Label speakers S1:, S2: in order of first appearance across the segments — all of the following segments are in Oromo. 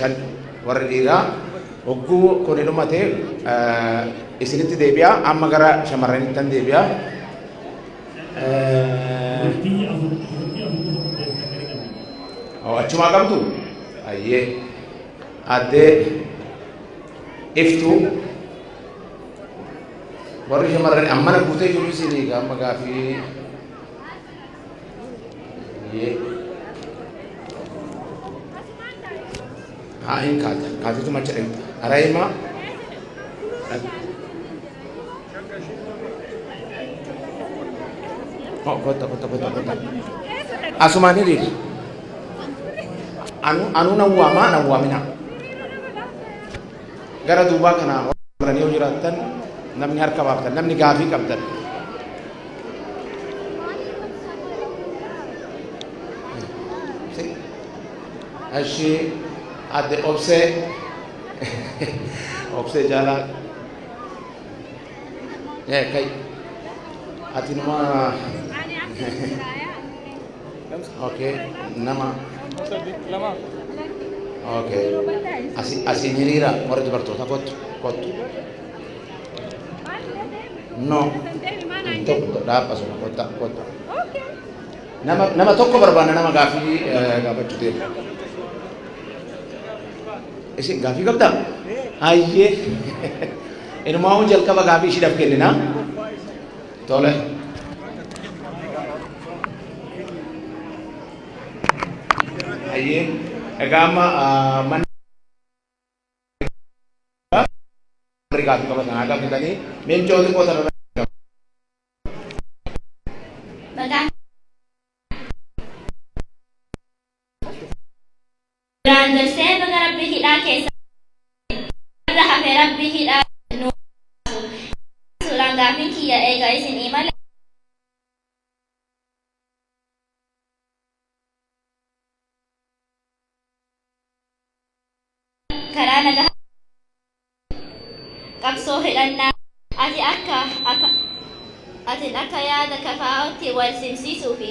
S1: shan warri dhiiraa hogguu kun dhumate isinitti deebi'aa amma gara shamarraniittan deebi'aa. Achumaa qabdu ayyee addee iftuu warri shamarran ammana guutee jiru isinii amma gaafii haa hin kaatitu macha dhigta araayima kota asumaan hiriiri anu nawwaamina gara duubaa kanaa warranii yoo jiraattan namni harka baaftan namni gaafii qabdan ashi adde obsee jaalaa kai ati numa okay nama okay asin hiriira warri dubartoota kottu no tokko dhaabba sun kotta nama tokko barbaanna nama gaafii gaafachuu deemu isin gaafii qabda hayyee inumaa hun jalqaba gaafii ishiidhaaf kennina tole hayyee egaa amma manni gaafii qabatan haa gaafatanii meemchooti qoota
S2: Duraan baga Rabbi hidhaa keessa irra hafe Rabbi hidhaa nu suuraan gaafiin kiyya eegaa isin imala karaa nagaa qabsoo hidhannaa atin akka yaada kafaa'otti wal simsiisuu fi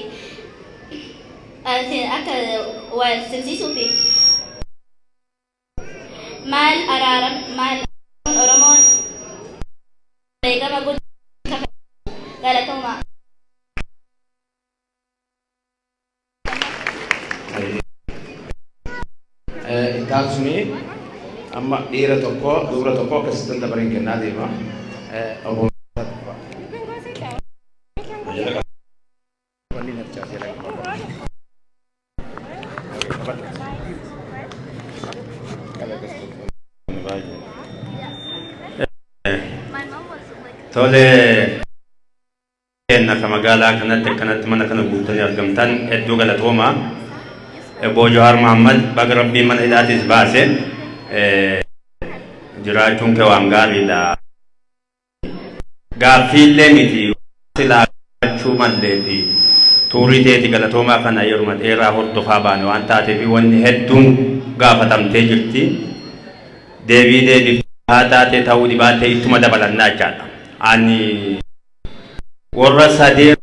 S2: maal Oromoon beekama guddaa galatoomaa.
S1: Intaan suni amma dhiira tokko dubara tokko akkasitti dabareen kennaa deema.
S3: Tole kenna magaalaa kanatti mana kana guutanii argamtan hedduu galatooma. Obbo Jawaar Mohammad baga Rabbii mana hidhaatis baase jiraachuun kee waan gaariidha. Gaaffiillee miti silaachuu mallee fi tuurii teeti galatoomaa kana yeruma dheeraa hordofaa baane waan taateef wanni hedduun gaafatamtee jirti. Deebii haa taatee ta'uu dhibaatee ittuma dabalannaa jechaadha. Ani warra sadee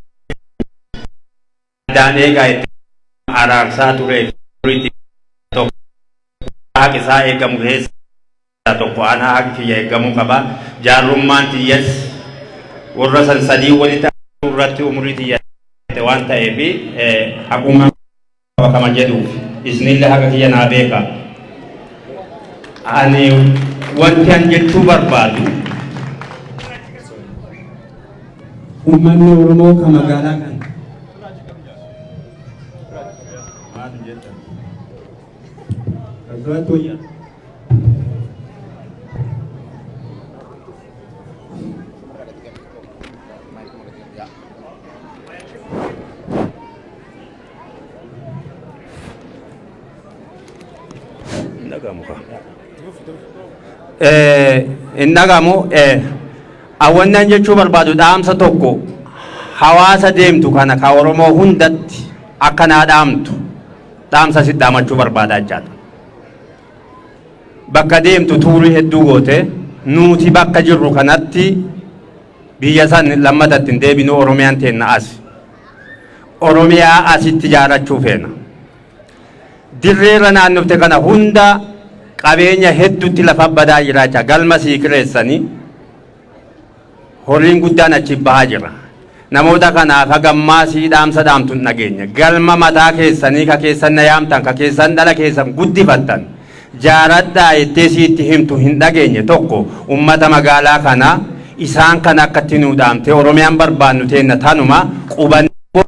S3: daanee gaa'etti araarsaa ture tokko haqi isaa eegamu keessa tokko ana haqi kiyya eegamuu qaba. Jaarrummaan tiyyas warra san sadii walitti irratti umurii tiyya waan ta'eef haquma kama jedhuuf isinillee haqa kiyya naa beeka. Ani wanti an jechuu barbaadu
S4: ummanni Oromoo ka magaalaa kana
S3: innagamu awannan jechuu barbaadu dhaamsa tokko hawaasa deemtu kana ka Oromoo hundatti akkanaa dhaamtu dhaamsa si dhaamachuu barbaada jechaadha. Bakka deemtu tuurii hedduu goote nuti bakka jirru kanatti biyya san lammatatti hin deebinu. Oromiyaan teenna as Oromiyaa asitti ijaarachuu feena. Dirreera naannofte kana hunda qabeenya hedduutti lafa badaa jiraacha galma sii kireessanii horiin guddaan achi bahaa jira. Namoota kanaaf hagammaa sii dhaamsa dhaamtu hin dhageenya. Galma mataa keessanii ka keessan na yaamtan ka keessan dhala keessan guddifattan jaaradhaa ittee siitti himtu hin dhageenye tokko ummata magaalaa kana isaan kan akkatti nuu dhaamte Oromiyaan barbaannu teenna tanuma qubannoo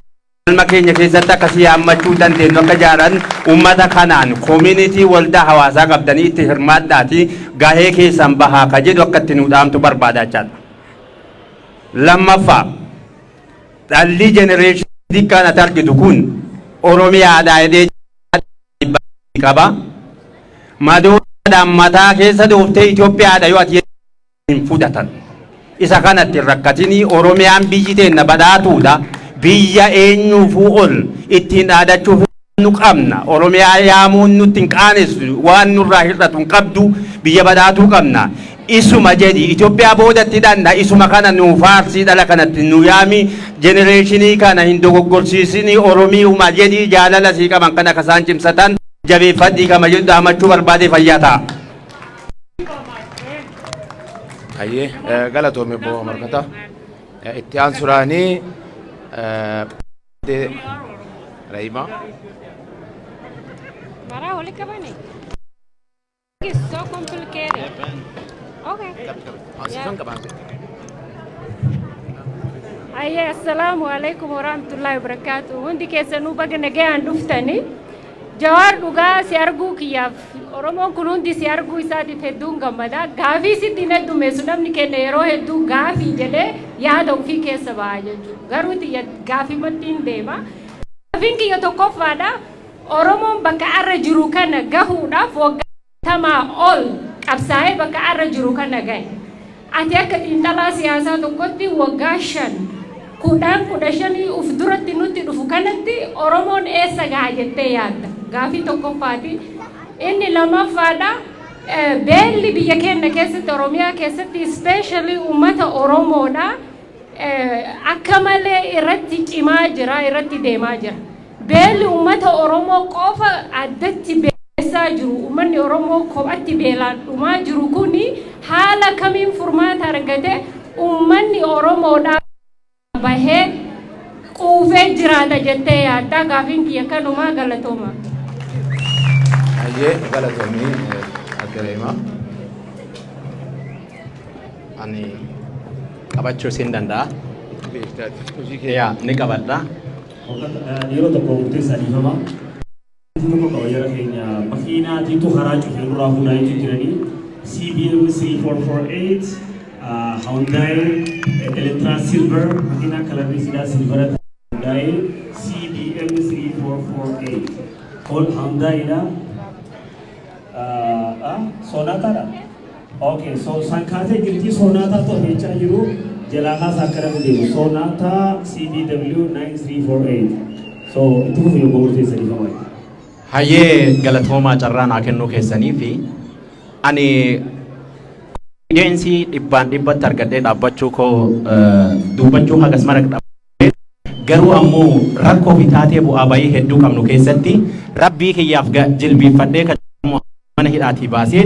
S3: galma keenya keessatti akkasii yaammachuu dandeenyu akka jaaran ummata kanaan community waldaa hawaasaa qabdanii itti hirmaadhaati gahee keessan bahaa ka jedhu akkatti nuu dhaamtu barbaadachaadha. Lammaffaa dhalli generation kan ati argitu kun Oromiyaadhaa jedhee qaba. Madoodhaan mataa keessa dhooftee Itoophiyaadha yoo ati hin fudhatan. Isa kanatti hin rakkatinii Oromiyaan biyyi teenna badhaatuudha. Biyya eenyuufuu ol ittiin dhaadachuuf nu qabna. Oromiyaa yaamuun nutti hin qaanessu waan nurraa hir'atu hin qabdu biyya badhaatuu qabna. Isuma jedhi Itoophiyaa boodatti dhanna isuma kana nu faarsii dhala kanatti nu yaami genereeshinii kana hin dogoggorsiisinii Oromiuma jedhi jaalala sii qaban kana kasaan cimsatan jabeeffadhii kama jedhu dhaamachuu barbaade fayyaa ta'a.
S1: Ayyee galatoome boo markata itti aansuraanii Raima.
S5: It's so complicated. Okay. Ayya, assalamu alaikum warahmatullahi wabarakatuh. Hundi keessanuu baga nagayaan dhuftanii Jawaar dhugaa si arguu kiyyaaf Oromoon kun hundi si arguu isaatiif hedduun gammada. Gaafii sitti hin heddumeessu namni kenna yeroo hedduu gaafii jedhee yaada ofii keessa bahaa jechuudha. Garuu gaafii mattiin deema. Gaafiin kiyya tokkoffaadha. Oromoon bakka arra jiru kana gahuudhaaf waggaa tamaa ol qabsaa'ee bakka arra jiru kana gahe. Ati akka xiinxalaa siyaasaa tokkotti waggaa 10 uf duratti nutti dhufu kanatti Oromoon eessa gaha jettee yaadda? Gaafii tokkoffaati. Inni lamaffaadha. Beelli biyya keenya keessatti Oromiyaa keessatti especially uummata Oromoodha. Akka malee irratti cimaa jira, irratti deemaa jira. Beelli uummata Oromoo qofa addatti beesaa jiru. Uummanni Oromoo kophatti beelaan dhumaa jiru kuni haala kamiin furmaata argate uummanni Oromoodha bahee quufee jiraata jettee yaadda? Gaafiin kiyya kanumaa galatooma.
S1: Ayyee galatoomii Addereema. Ani qabachuu siin danda'a. Yaa ni qabadha.
S4: Yeroo tokko murteessaa dhiifama. Tokko qabayyaa keenya makiinaatiitu karaa cufee duraa fuudhaa jiranii CBM 3448 Hyundai Elantra Silver makina kalarri sidaa silvera Hyundai CBM 3448 all Hyundai da Sonata da okay so sankate jirti Sonata to hecha jiru jalaka sakara deemu Sonata CBW 9348 so itu kufiyo gurte sari kamai
S6: Hayyee galatooma carraa naa kennuu keessanii fi ani Ideensi dhibbaan dhibbatti argadhee dhaabbachuu koo dubbachuu hagas mara dhaabbatee garuu ammoo rakkoo fi taatee bu'aa bayii hedduu qabnu keessatti rabbii kiyyaaf jilbiiffadhee kan mana hidhaatii baasee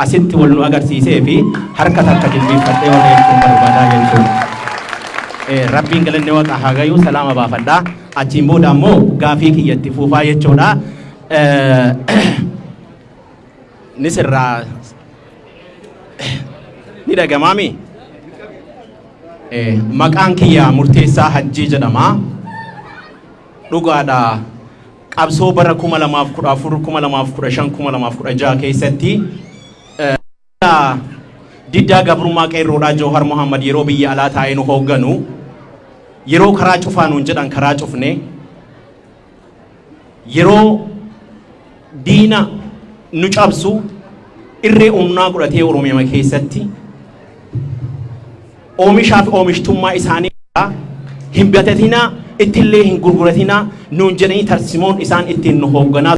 S6: asitti wal nu agarsiisee fi harka takka jilbiiffadhee wal eeguu barbaadaa jechuudha. Rabbiin galanne waaqa haa gayuu salaama baafadhaa achiin booda ammoo gaafii kiyyatti fuufaa jechuudha. Ni sirraa ni dhagamaami maqaan kiyya murteessaa hajjii jedhama dhugaadha qabsoo bara 2014 2015 2016 keessatti diddaa gabrummaa qeerroodhaa Jawhar Muhammad yeroo biyya alaa taa'ee nu hoogganu yeroo karaa cufaa nuun jedhan karaa cufne yeroo diina nu cabsu irree humnaa godhatee Oromiyaa keessatti oomishaa fi oomishtummaa isaanii hin bitatina ittillee hin gurguratina nuun jedhanii tarsimoon isaan ittiin nu hoogganaa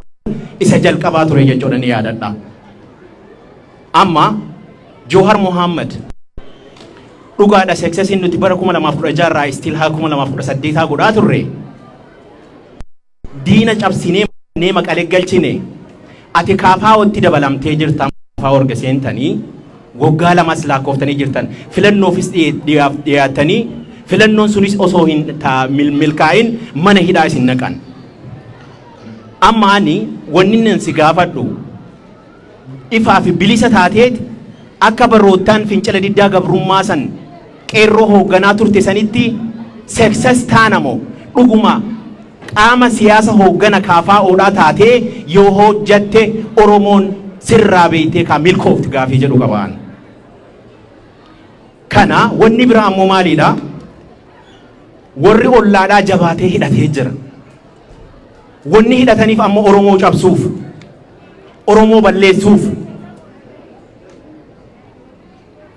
S6: isa jalqabaa ture jechuudha ni yaadadha. Amma Jawhar Muhammad dhugaadha seksesiin nuti bara 2016 irraa istiil haa 2018 godhaa turre diina cabsinee maqalee galchine ati kaafaa watti dabalamtee jirta. orga seentanii waggaa lamas lakkoftanii jirtan filannoofis dhiyaatanii filannoon sunis osoo hin milkaa'in mana hidhaa isin naqan. Amma ani wanni si gaafadhu ifaa fi bilisa taateet akka barootaan fincila diddaa gabrummaa san qeerroo hoogganaa turte sanitti success taanamo dhuguma qaama siyaasa hooggana kaafaa oodhaa taatee yoo hojjatte Oromoon sirraa beeytee ka milkoofti gaafii jedhu qabaan. Kana wanni bira ammoo maaliidha? Warri ollaadhaa jabaatee hidhatee jira. Wanni hidhataniif ammoo Oromoo cabsuuf, Oromoo balleessuuf,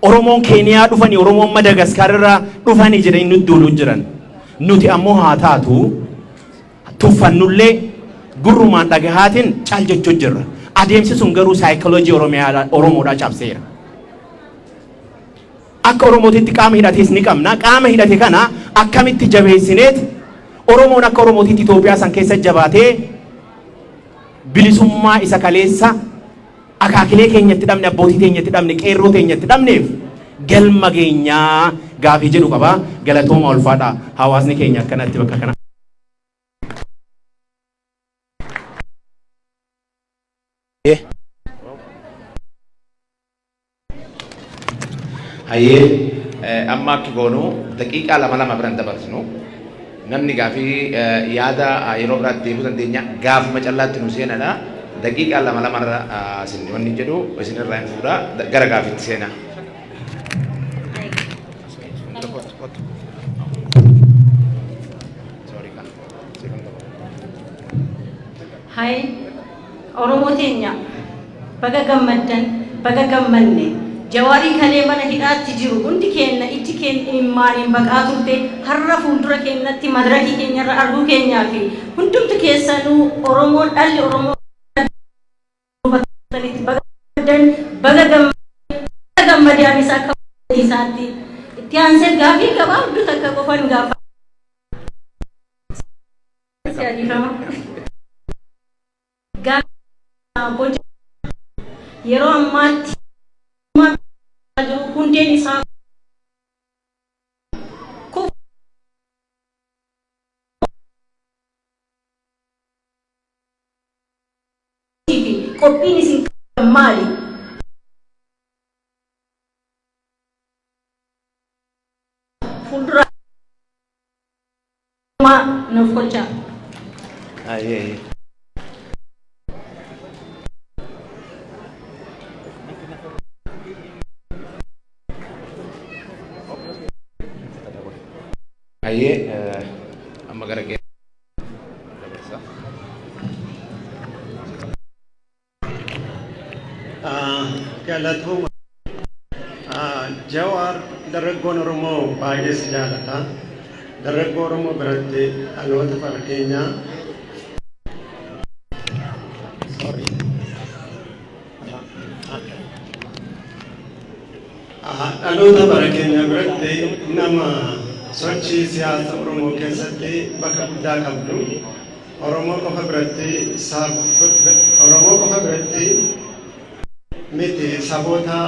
S6: Oromoon Keeniyaa dhufanii, Oromoon Madagaskar irraa dhufanii jiran nuti duuluu jiran. Nuti ammoo haa taatu tuffannullee gurrumaan dhagahaatiin caal jechuu jirra. Adeemsi sun garuu saayikoloojii Oromoodhaa cabseera. Akka Oromootitti qaama hidhatees ni qabna. Qaama hidhate kana akkamitti jabeessineet Oromoon akka Oromootitti Itoophiyaa san keessa jabaatee bilisummaa isa kaleessa akaakilee keenyatti dhabne, abbootii keenyatti dhabne, qeerroo keenyatti dhabneef galma geenyaa gaafii jedhu qaba. Galatooma ulfaadha hawaasni keenya akkanatti bakka kana.
S1: Hayyee amma akki goonu daqiiqaa lama biran dabarsinu namni gaafii yaada yeroo biraatti deebuu dandeenya gaafuma callaatti nu seenadha. Daqiiqaa lama irra isin wanni jedhu isinirraa hin fuudha gara gaafiitti seenaa.
S7: Hai Oromoo teenya baga gammaddan baga gammanne Jawaarii kalee mana hidhaatti jiru hundi keenya ijji keenya immaaniin baqaa turte har'a fuuldura keenyatti madarakii keenyarra arguu keenyaa fi hundumti keessanuu Oromoon dhalli Oromoo baga gammadaan isaa akka isaatti itti aansee gaafii gabaabduu takka qofan gaafa yeroo ammaatti hundeen isaa qophiin isin maali? Fuuldura nuuf kolchaa.
S1: Aye, amma gara kee
S8: galatooma Jawaar dargaggoon Oromoo baay'ee si jaalata. Dargaggoo Oromoo biratti dhaloota bara keenyaa dhaloota bara keenya biratti nama sochii siyaasa Oromoo keessatti bakka guddaa qabdu. Oromoo qofa biratti miti saboota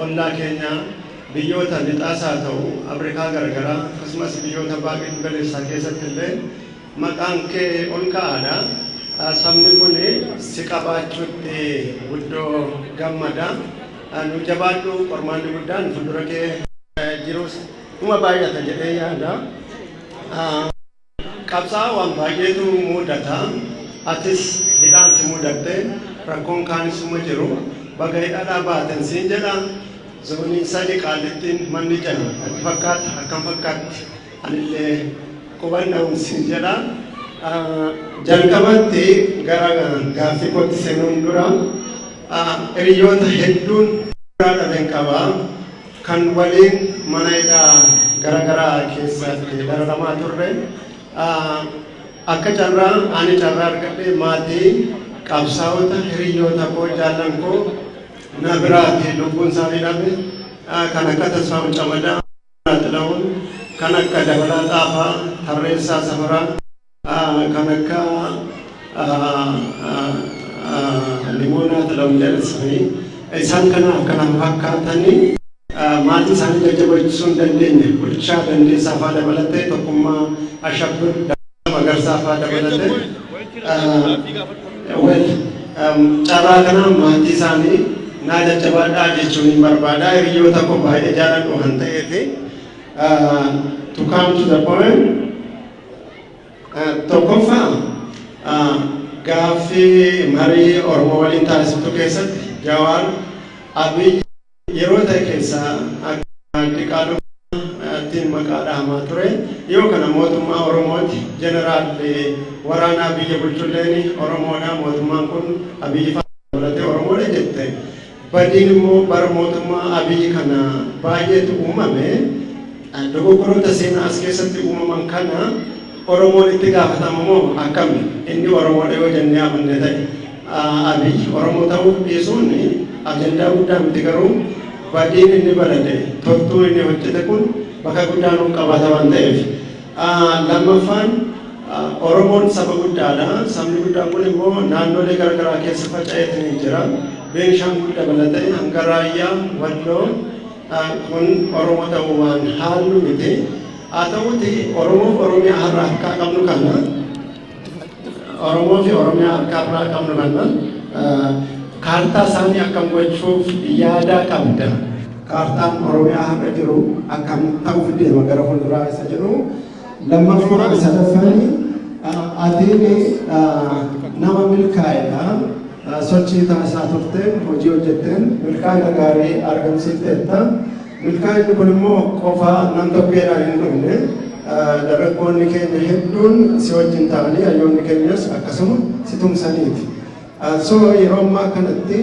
S8: ollaa keenya biyyoota lixaasaa ta'u Afrikaa garagaraa akkasumas biyyoota baay'ee galeessaa keessatti illee maqaan kee ol ka'aadha. Sabni kun si qabaachuutti guddoo gammada. Nu jabaadhu qormaanni guddaan fuuldura kee jirus uma baay'ata jedhee yaada. Qabsaa waan baay'eetu mudata. Atis hidhaan si mudatte rakkoon kaanis uma jiru. Baga hidhaadhaa baatan siin jedha. Zoonii sadi qaalittiin manni jala fakkaata akkam fakkaatti anillee qubanna'uun siin jedha. Jalqabatti gara gaaffii kootti seenuun dura hiriyoota hedduun dhaben qaba. Kan waliin mana hidhaa garagaraa keessatti dararamaa turre. Akka carraa ani carraa argadhe maatii qabsaa'ota hiriyoota koo jaallan koo na biraati lubbuun isaanii dhabe. Kan akka Tasfaa'uu Camadaa Xila'uun, kan akka Dabalaa Xaafaa, Tarreessaa Safaraa, kan akka Limoonaa Xila'uun jedhasanii isaan kana fakkaatanii maatii isaanii jajjabeessuu hin dandeenye bulchaa dandeessaa fa'aa dabalatee tokkummaa ashabbir magarsaa fa'aa dabalatee carraa kana maatii isaanii naa jajjabaadhaa jechuun hin barbaada. Hiriyoota koo baay'ee jaaladhu waan ta'eef to come to the point tokkoffaa gaaffii marii Oromoo waliin taasiftu keessatti Jawaar Abiy yeroo ta'e keessaa akka qaaluu maqaa dhahamaa ture yoo kana mootummaa Oromooti jeneraal waraanaa biyya bulchulleen Oromoodha mootummaan kun Abiy fa'aa Oromoodha jette. Badiin immoo bara mootummaa Abiy kana baay'eetu uumame dogoggoroota seenaa as keessatti uumaman kana Oromoon itti gaafatama moo akkami inni Oromoodha yoo jennee amanne ta'e Abiy Oromoo ta'uu dhiisuun ajandaa guddaa miti garuu badiin inni barate tortuu inni hojjete kun bakka guddaa nuuf qabaata waan ta'eef lammaffaan Oromoon saba guddaadha. Sabni guddaan kun immoo naannolee garaagaraa keessa faca'eetii jira. Beenshaangul dabalatee hanga Raayyaa Walloo kun Oromoo ta'uu waan haallu miti. Haa ta'uuti Oromoo fi Oromiyaa har'a harkaa qabnu kana Oromoo fi Oromiyaa harkaa irraa qabnu kana kaartaa isaanii akkam gochuuf yaada qabda. Kaartaan Oromiyaa har'a jiru akkam ta'uuf deema gara fuulduraa isa jiru. Lammaffaa sadaffaan atiin nama milkaa'edha. Sochii taasisaa turteen hojii hojjetteen milkaa'ina gaarii argamsiifteetta. Milkaa'inni kun immoo qofaa nam tokkeedhaan hin dhumne dargaggoonni keenya hedduun si wajjin ta'anii hayyoonni keenyas akkasuma si tumsaniiti. So yeroo ammaa kanatti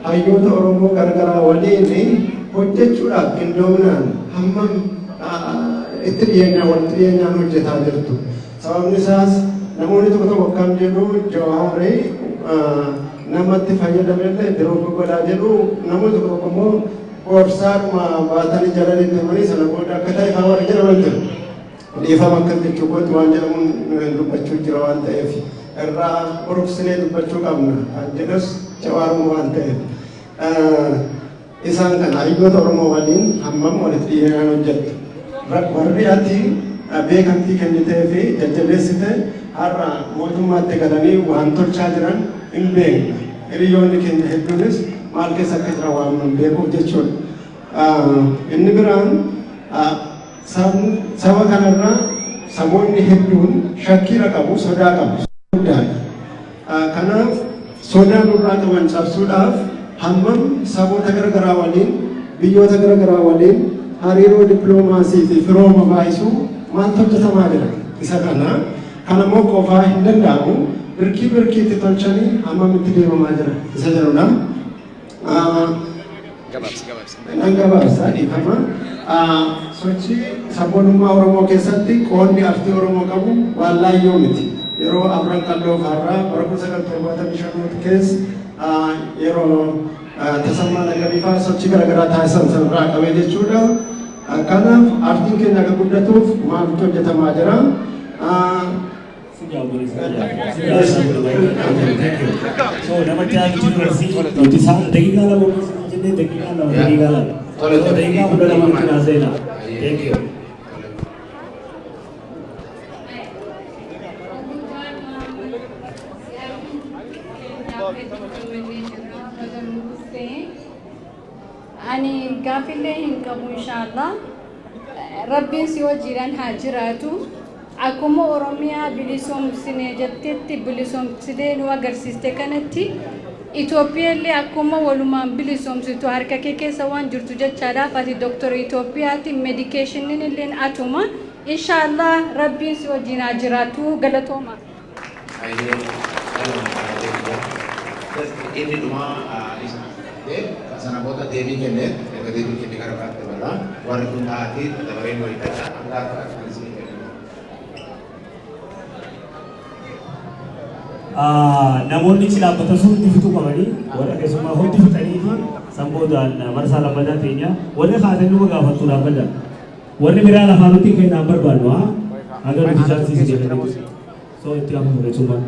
S8: hayyoota Oromoo garagaraa waliin hojjechuudhaaf qindoominaan hammam itti dhiyeenyaan hojjetaa jirtu. Sababni isaas namoonni tokko tokko akkam jedhu Jawaaree namatti fayyadamellee biroo godhaa jedhu namoonni tokko tokko immoo gorsaadhuma baatanii jala deemanii sana booda akka ta'e fa'aa warra jedhaman jiru. Dhiifama akkam jechuu kootti waan jedhamuun dubbachuu jira waan ta'eef irraa urugsinee dubbachuu qabna jedhus Jawaaruma waan ta'eef isaan kana hayyoota Oromoo waliin hammam walitti dhiyeenyaan hojjettu. Warri ati beekamtii kennitee fi jajjabeessite har'a mootummaatti galanii waan tolchaa jiran hin beekna. Hiriyoonni keenya hedduunis maal keessa akka jira waan nun beekuuf jechuudha. Inni biraan saba kanarra saboonni hedduun shakkiira qabu, sodaa qabu, guddaadha. Kanaaf sodaa nurraa qaban cabsuudhaaf hammam saboota garagaraa waliin biyyoota garagaraa waliin hariiroo dippiloomaasii fi firooma baay'isuu maaltu hojjetamaa jira. Isa kana immoo qofaa hin danda'amu birkiitti tolchanii hammam itti deemamaa jira isa jedhudha. Nan gabaabsaa dhiifama. Sochii sabboonummaa Oromoo keessatti qoonni artii Oromoo qabu waan laayyoo miti. Yeroo Abran Qalloo Faarraa bara 1975 keessa yeroo tasammaa nagariifaa sochii garaagaraa taasisan sanarraa qabee jechuudha. Kanaaf artiin keenya akka guddatuuf maaltu hojjetamaa jira?
S4: So nama jaaki university nuti isaan daqiiqaa lama jennee daqiiqaa lama. Daqiiqaa hunda lama nuti naasa'edha. Thank you.
S5: Ani gaafillee hin qabu inshallah. Rabbiin si wajjiidhaan haa jiraatu. Akkuma Oromiyaa bilisoomsine jettetti bilisoomsitee nu agarsiiste kanatti Itoophiyaallee akkuma walumaan bilisoomsitu harka kee keessa waan jirtu jechaadhaaf ati Dooktor Itoophiyaati medikeeshiniin illee atuma inshallah Rabbiin si wajjiin haa jiraatu galatooma.
S1: Inni dhuma sana booda deebii kennee erga deebii kennee gara biraatti dabala warri kun taa'atii dabareen walii dhagaa hanga akka
S4: namoonni silaabbata sun hundi fituu qabanii warra keessumaa hundi fixanii fi samboodaan marsaa lammadaa teenya warri kaatan numa gaafattu dhaabbata warri biraa lafaa nutti kennaan barbaannu haga nuti chaansiis jedhanii so itti hafu keessumaa.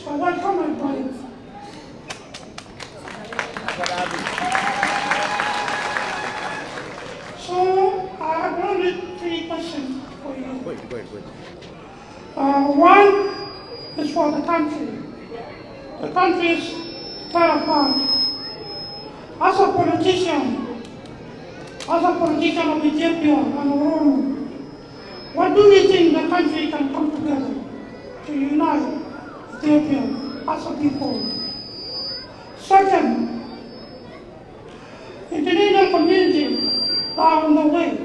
S9: So welcome my brothers. So I have only 3 questions for you.
S1: Go ahead.
S9: One is for the country. The country is torn apart. As a politician of Ethiopia and Oromo, what do you think the country can come together to unite Ethiopia as a people? Second, international community are on the way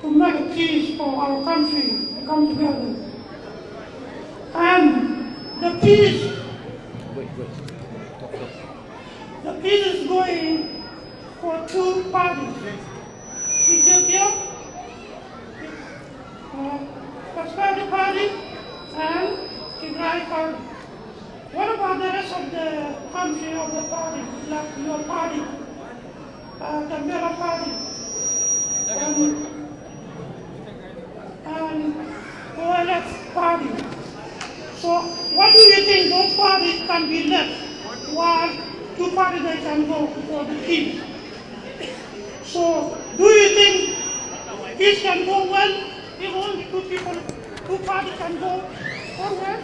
S9: to make a peace for our country to come together. And the peace is going for 2 parties. Ethiopia, Prosperity Party, and Tigray Party. What about the rest of the country of the party, like your party, the Mela Party, and OLF Party? So what do you think those parties can be left while 2 parties they can go for the peace? So do you think peace can go well if only 2 parties can go forward?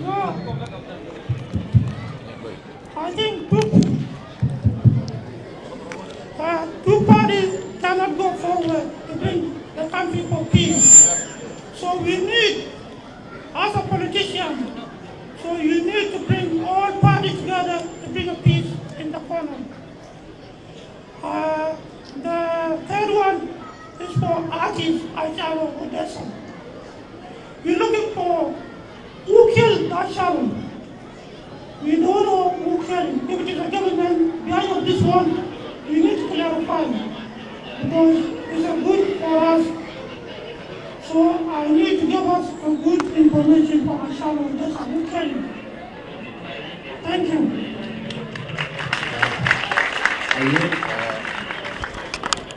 S9: No. I think 2 parties cannot go forward to bring the country for peace. So we need, as a politician, so you need to bring all parties together to bring a peace in the corner. The third one is for artists, Acharo Odessa. We're looking for who killed Acharo. We don't know who killed him. If it is the government behind this one, we need to clarify because it's a good for us. So I need to give us a good information for Acharo Odessa who killed him. Thank you.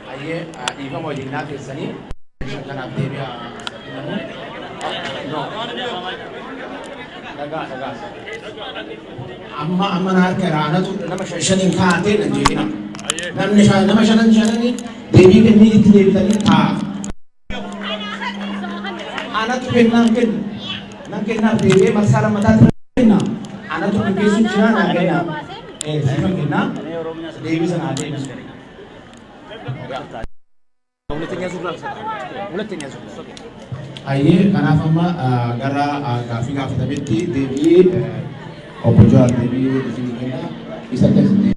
S1: Aye, dhiifama wajjinaa keessanii kanaaf deebi'a. Dhagaa. Amma na harka raanatu nama shaniin kaa'atee nan jeetina. Nama shananii deebii kennii itti deebitanii taa'a. Anatu kennaan kennaaf deebi'ee marsaa lammataatti kenna. Anatu qopheessuun cinaa naa kenna. Siifan kenna deebii sana haa deebisu. Aye, kanaaf amma gara gaaffii gaafatametti deebii obbo Jawaar deebii isin kenna isa keessatti.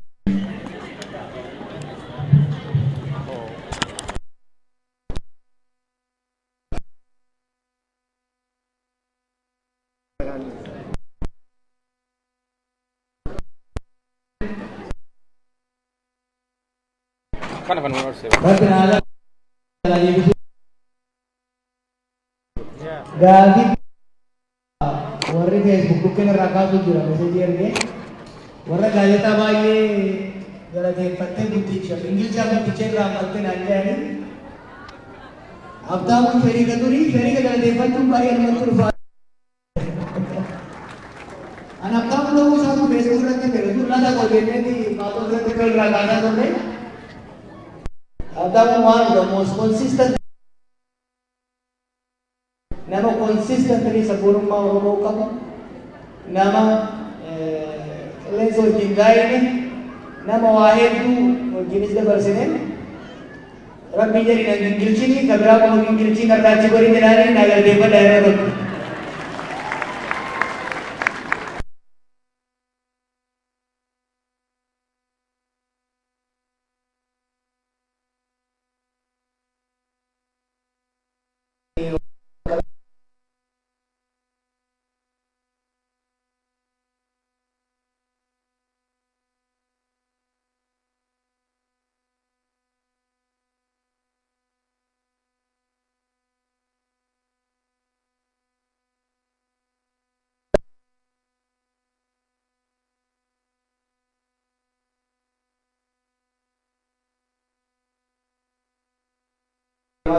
S1: Kana kan nomor 7.
S10: Gaafi warri Facebook kana rakaatu jira meseji erge warra gaazexaa baay'ee galateeffattee guddicha ingilizaa guddicha irraa malte naan jedhani abdaamuun fedhii ka durii fedhii ka galateeffachuun baay'ee namatti dhufa an abdaamu ta'uu isaatu Facebook irratti fedhe laata qolbeetti maatoo irratti kan irraa kaasaa turre abdaamuun waan the most consistent nama consistently sabboonummaa Oromoo qabu nama qilleensa wajjin gaa'ine nama waa hedduu wajjinis dabarsine rabbi jedhi na gingilchini ka biraa qofa gingilchii karraachi godhi jedhaanii na galateeffadha yeroo tokko.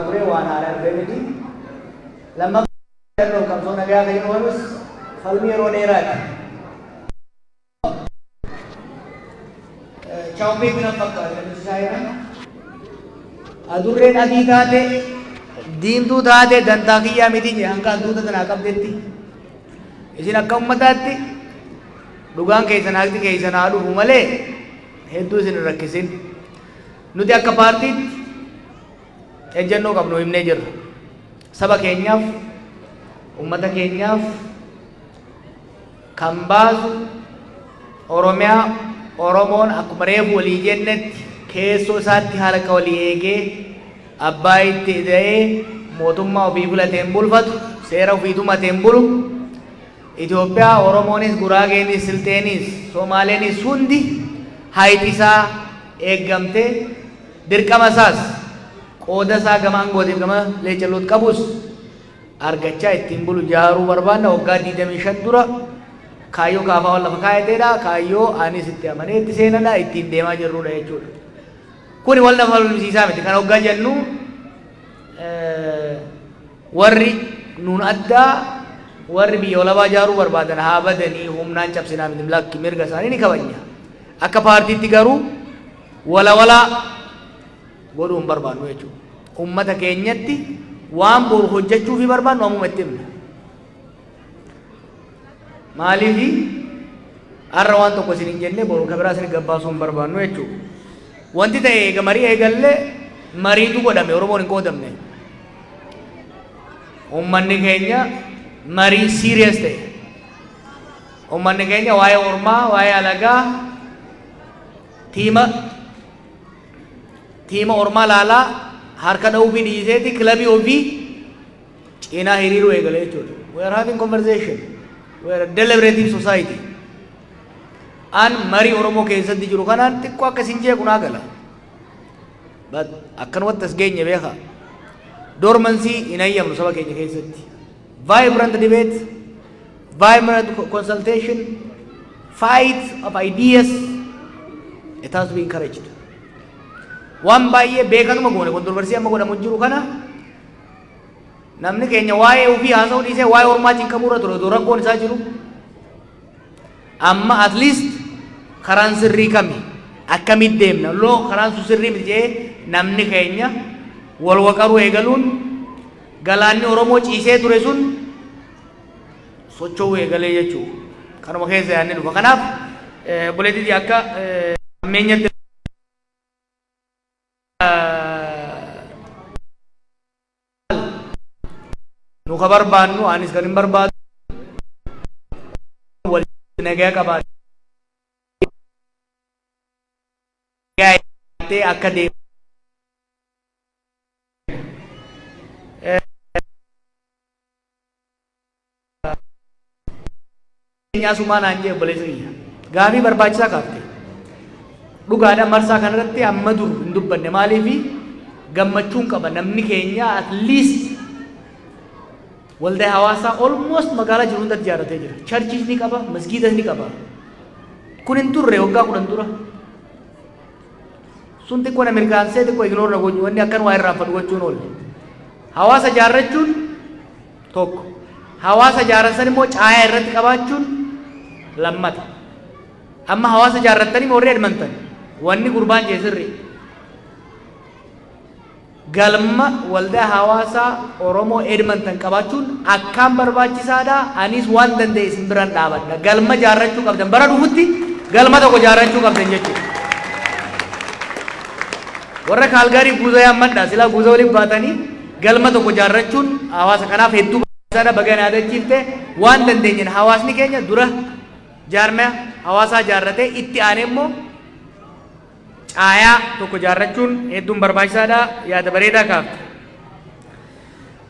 S10: ture waan haala argee miti. Lammaffaa qabsoo nagaa kan oolus falmii yeroo dheeraadha. Chaawwee bina fakkaata shaayina. Adurreen adii taate diimtuu taate dantaa kiyyaa miti jedhe hanga hantuuta sanaa qabdetti. Isin akka ummataatti dhugaan keessan haqti keessan haa dhufu malee hedduu isin hin rakkisin. Nuti akka paartiitti ejjennoo qabnu himnee jirra. Saba keenyaaf, ummata keenyaaf kan baasu Oromiyaa, Oromoon akkuma reefu walii jennetti keessoo isaatti harka walii eegee abbaa itti ta'ee mootummaa ofii filateen bulfatu, seera ofii tumateen bulu. Itoophiyaa Oromoonis, Guraageenis, Silteenis, Somaaleenis hundi hayti isaa eeggamtee dirqama isaas qooda isaa gama aangootiif gama leecalloot qabus argachaa ittiin bulu jaaruu barbaanna. Waggaa 25 dura kaayyoo kaafaa wal lafa kaayateedha. Kaayyoo anis itti amanee itti seenadha ittiin deemaa jirrudha jechuudha. Kuni wal lafa falmisiisaa miti. Kan waggaa jennu warri nuun addaa warri biyya walabaa jaaruu barbaadan haa badanii humnaan cabsinaa miti. Lakki mirga isaanii ni kabajna. Akka paartiitti garuu walawalaa godhuun barbaannu jechuudha. Ummata keenyatti waan boru hojjechuufi barbaannu ammuma itti himna. Maaliifi har'a waan tokko isin hin jenne boru kabiraa isin gabbaasuu hin barbaannu jechuudha. Wanti ta'e eega marii eegallee mariitu godhame Oromoon hin qoodamne. Ummanni keenya marii serious ta'e. Ummanni keenya waa'ee ormaa, waa'ee alagaa tiima ormaa laalaa harka dha'uu fi dhiiseeti kilabii ofii cinaa hiriiruu eegale jechuudha. We are having conversation. We are a deliberative society. An marii Oromoo keessatti jiru kanaan xiqqoo akkasiin jeequ naa gala. But akkanumatti as geenye beeka. Dormancy hin hayyamnu saba keenya keessatti. Vibrant debate, vibrant consultation, fight of ideas, it has to be encouraged. Waan baay'ee beekanuma goone kontroversii amma godhamu jiru kana namni keenya waa'ee ofii haasa'uu dhiisee waa'ee ormaa cinqamuurra ture odoo rakkoon isaa jiru amma at least karaan sirrii kami akkamitti deemna loo karaan sun sirrii miti jedhee namni keenya wal waqaruu eegaluun galaanni Oromoo ciisee ture sun socho'uu eegalee jechuudha. Kanuma keessa yaadni dhufa. Kanaaf buleetii akka ammeenyatti nu ka barbaannu anis kan hin barbaadu wal nagaa qabaate akka deemu nyaasumaan anjee obboleessa kiyya gaafii barbaachisaa kaafte dhugaadha marsaa kanarratti amma dur hin dubbanne maaliifi gammachuun qaba namni keenya at least waldaa hawaasaa almost magaalaa jiru hundatti ijaaratee jira. Charchis ni qaba, masgiidas ni qaba. Kun hin turre waggaa 10 dura. Sun xiqqoo na mirkaansee xiqqoo ignoor na gochuu wanni akkan waa irraanfatu gochuun oolle. Hawaasa ijaarrachuun tokko. Hawaasa ijaarratan immoo caayaa irratti qabaachuun lammata. Amma hawaasa ijaarrattanii moorree edmantan. Wanni gurbaan jee sirri. Galma waldaa hawaasaa Oromoo Edmonton qabaachuun akkaan barbaachisaadha. Anis waan danda'e isin biraan dhaabadha. Galma ijaarrachuu qabdan bara dhufutti galma tokko ijaarrachuu qabdan jechuudha. Warra Kaalgaarii guuzoo yaammadha. Silaa guuzoo waliin baatanii galma tokko ijaarrachuun hawaasa kanaaf hedduu barbaachisaadha. Baga yaadachiifte waan dandeenyeen hawaasni keenya dura jaarmaya hawaasaa ijaarratee itti aanee immoo caayaa tokko ijaarrachuun hedduun barbaachisaadha. Yaada bareedaa kaafte.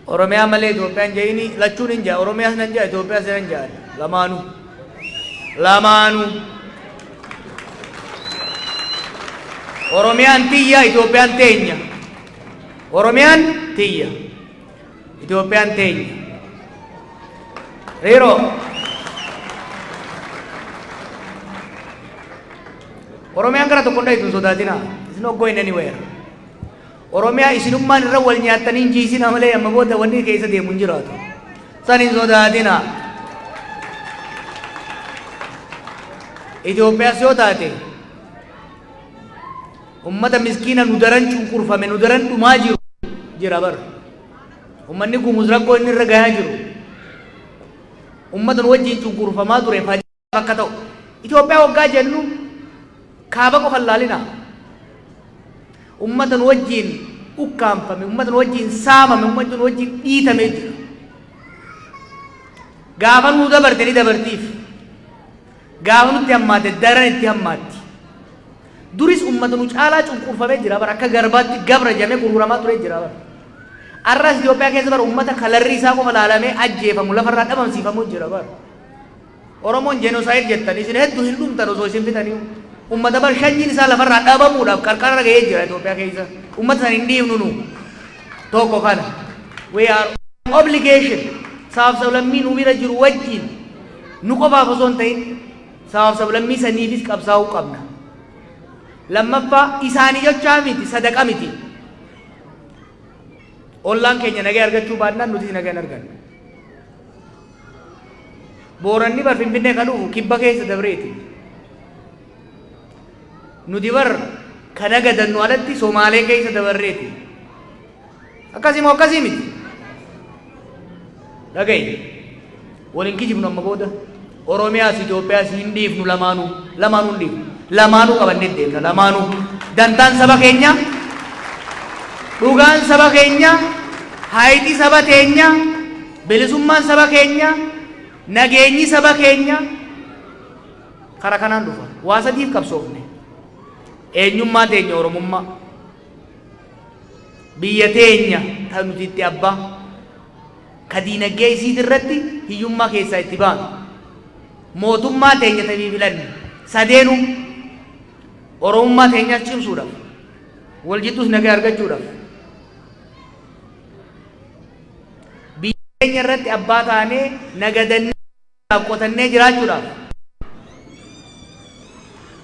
S10: Oromiyaa malee Itoophiyaan jeeni lachuun hin jaa. Oromiyaas nan jaa, Itoophiyaas nan jaa. Lamaanuu. Oromiyaan tiyya, Itoophiyaan teenya. Oromiyaan tiyya, Itoophiyaan teenya. Reero. Oromiyaan gara tokko hundee ittiin sodaatina. It's not going anywhere. Oromiyaa isinummaan irra wal nyaatanii hin jiisina malee amma booda wanni keessa deemu hin jiraatu. San hin sodaatina. Itoophiyaas yoo taate ummata miskiina nu daran cunqurfame nu daran dhumaa jiru jira bar. Ummanni gumuz rakkoo inni irra gahaa jiru. Ummata nu wajjin cunqurfamaa ture fajjaa akka ta'u. Itoophiyaa waggaa jennu kaaba qofan laalina. Ummata nu wajjin ukkaanfame, ummata nu wajjin saamame, ummata nu wajjin dhiitame jira. Gaafa nu dabarte ni dabartiif. Gaafa nutti hammaate daran itti hammaatti. Duris ummata nu caalaa cunqurfamee jira bara akka garbaatti gabra jamee gurguramaa ture jira bara. Arras Itoophiyaa keessa bara ummata kalarri isaa qofa laalamee ajjeefamu lafarraa dhabamsiifamu jira bara. Oromoon jenosaayid jettan isin hedduu hin dhumtan osoo isin fitanii. Ummata bar shanyiin isaa lafarraa dhabamuudhaaf qarqara gahee jira Itoophiyaa keessa. Ummata san hin dhiifnu nu tokko kana. We are obligation sabaaf sablammii nu bira jiru wajjin nu qofaaf osoo hin ta'in sabaaf sablammii saniifis qabsaa'uu qabna. Lammaffaa isaanii jechaa miti sadaqa miti. Ollaan keenya nagaa argachuu baannaan nuti nagaa hin arganne. Booranni bar Finfinnee kan dhufu kibba keessa dabreeti. Nuti bar kan agadannu alatti Somaalee keessa dabarreeti. Akkasii moo akkasii miti? Dhaga'i. Waliin kijibnu amma booda. Oromiyaas Itoophiyaas hin dhiifnu lamaanuu hin dhiifnu. Lamaanuu qabannee deemna lamaanuu. Dantaan saba keenya, dhugaan saba keenya, haayiti saba keenya, bilisummaan saba keenya, nageenyi saba keenya kara kanaan dhufa. Waa sadiif qabsoofne. Eenyummaa teenya Oromummaa. Biyya teenya tan nuti itti abbaa. Ka diinagdee isiit irratti hiyyummaa keessaa itti baanu. Mootummaa teenya tabii filanne. Sadeenu Oromummaa teenyas cimsuudhaaf. Wal jidduus nagaa argachuudhaaf. Biyya teenya irratti abbaa taanee nagadannee qotannee jiraachuudhaaf.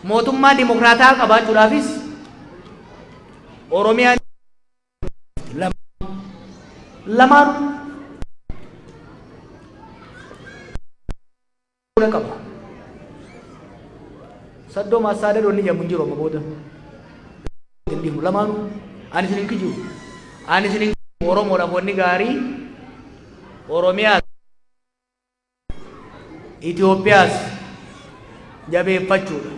S10: Mootummaa dimokiraataa qabaachuudhaafis Oromiyaan lamaan qaba. Saddoo maasaadha doonni jedhamu hin jiru amma booda. Lamaan ani isin hin kijibu. Ani isin hin kijibu Oromoodhaaf wanni gaarii Oromiyaas Itoophiyaas jabeeffachuudha.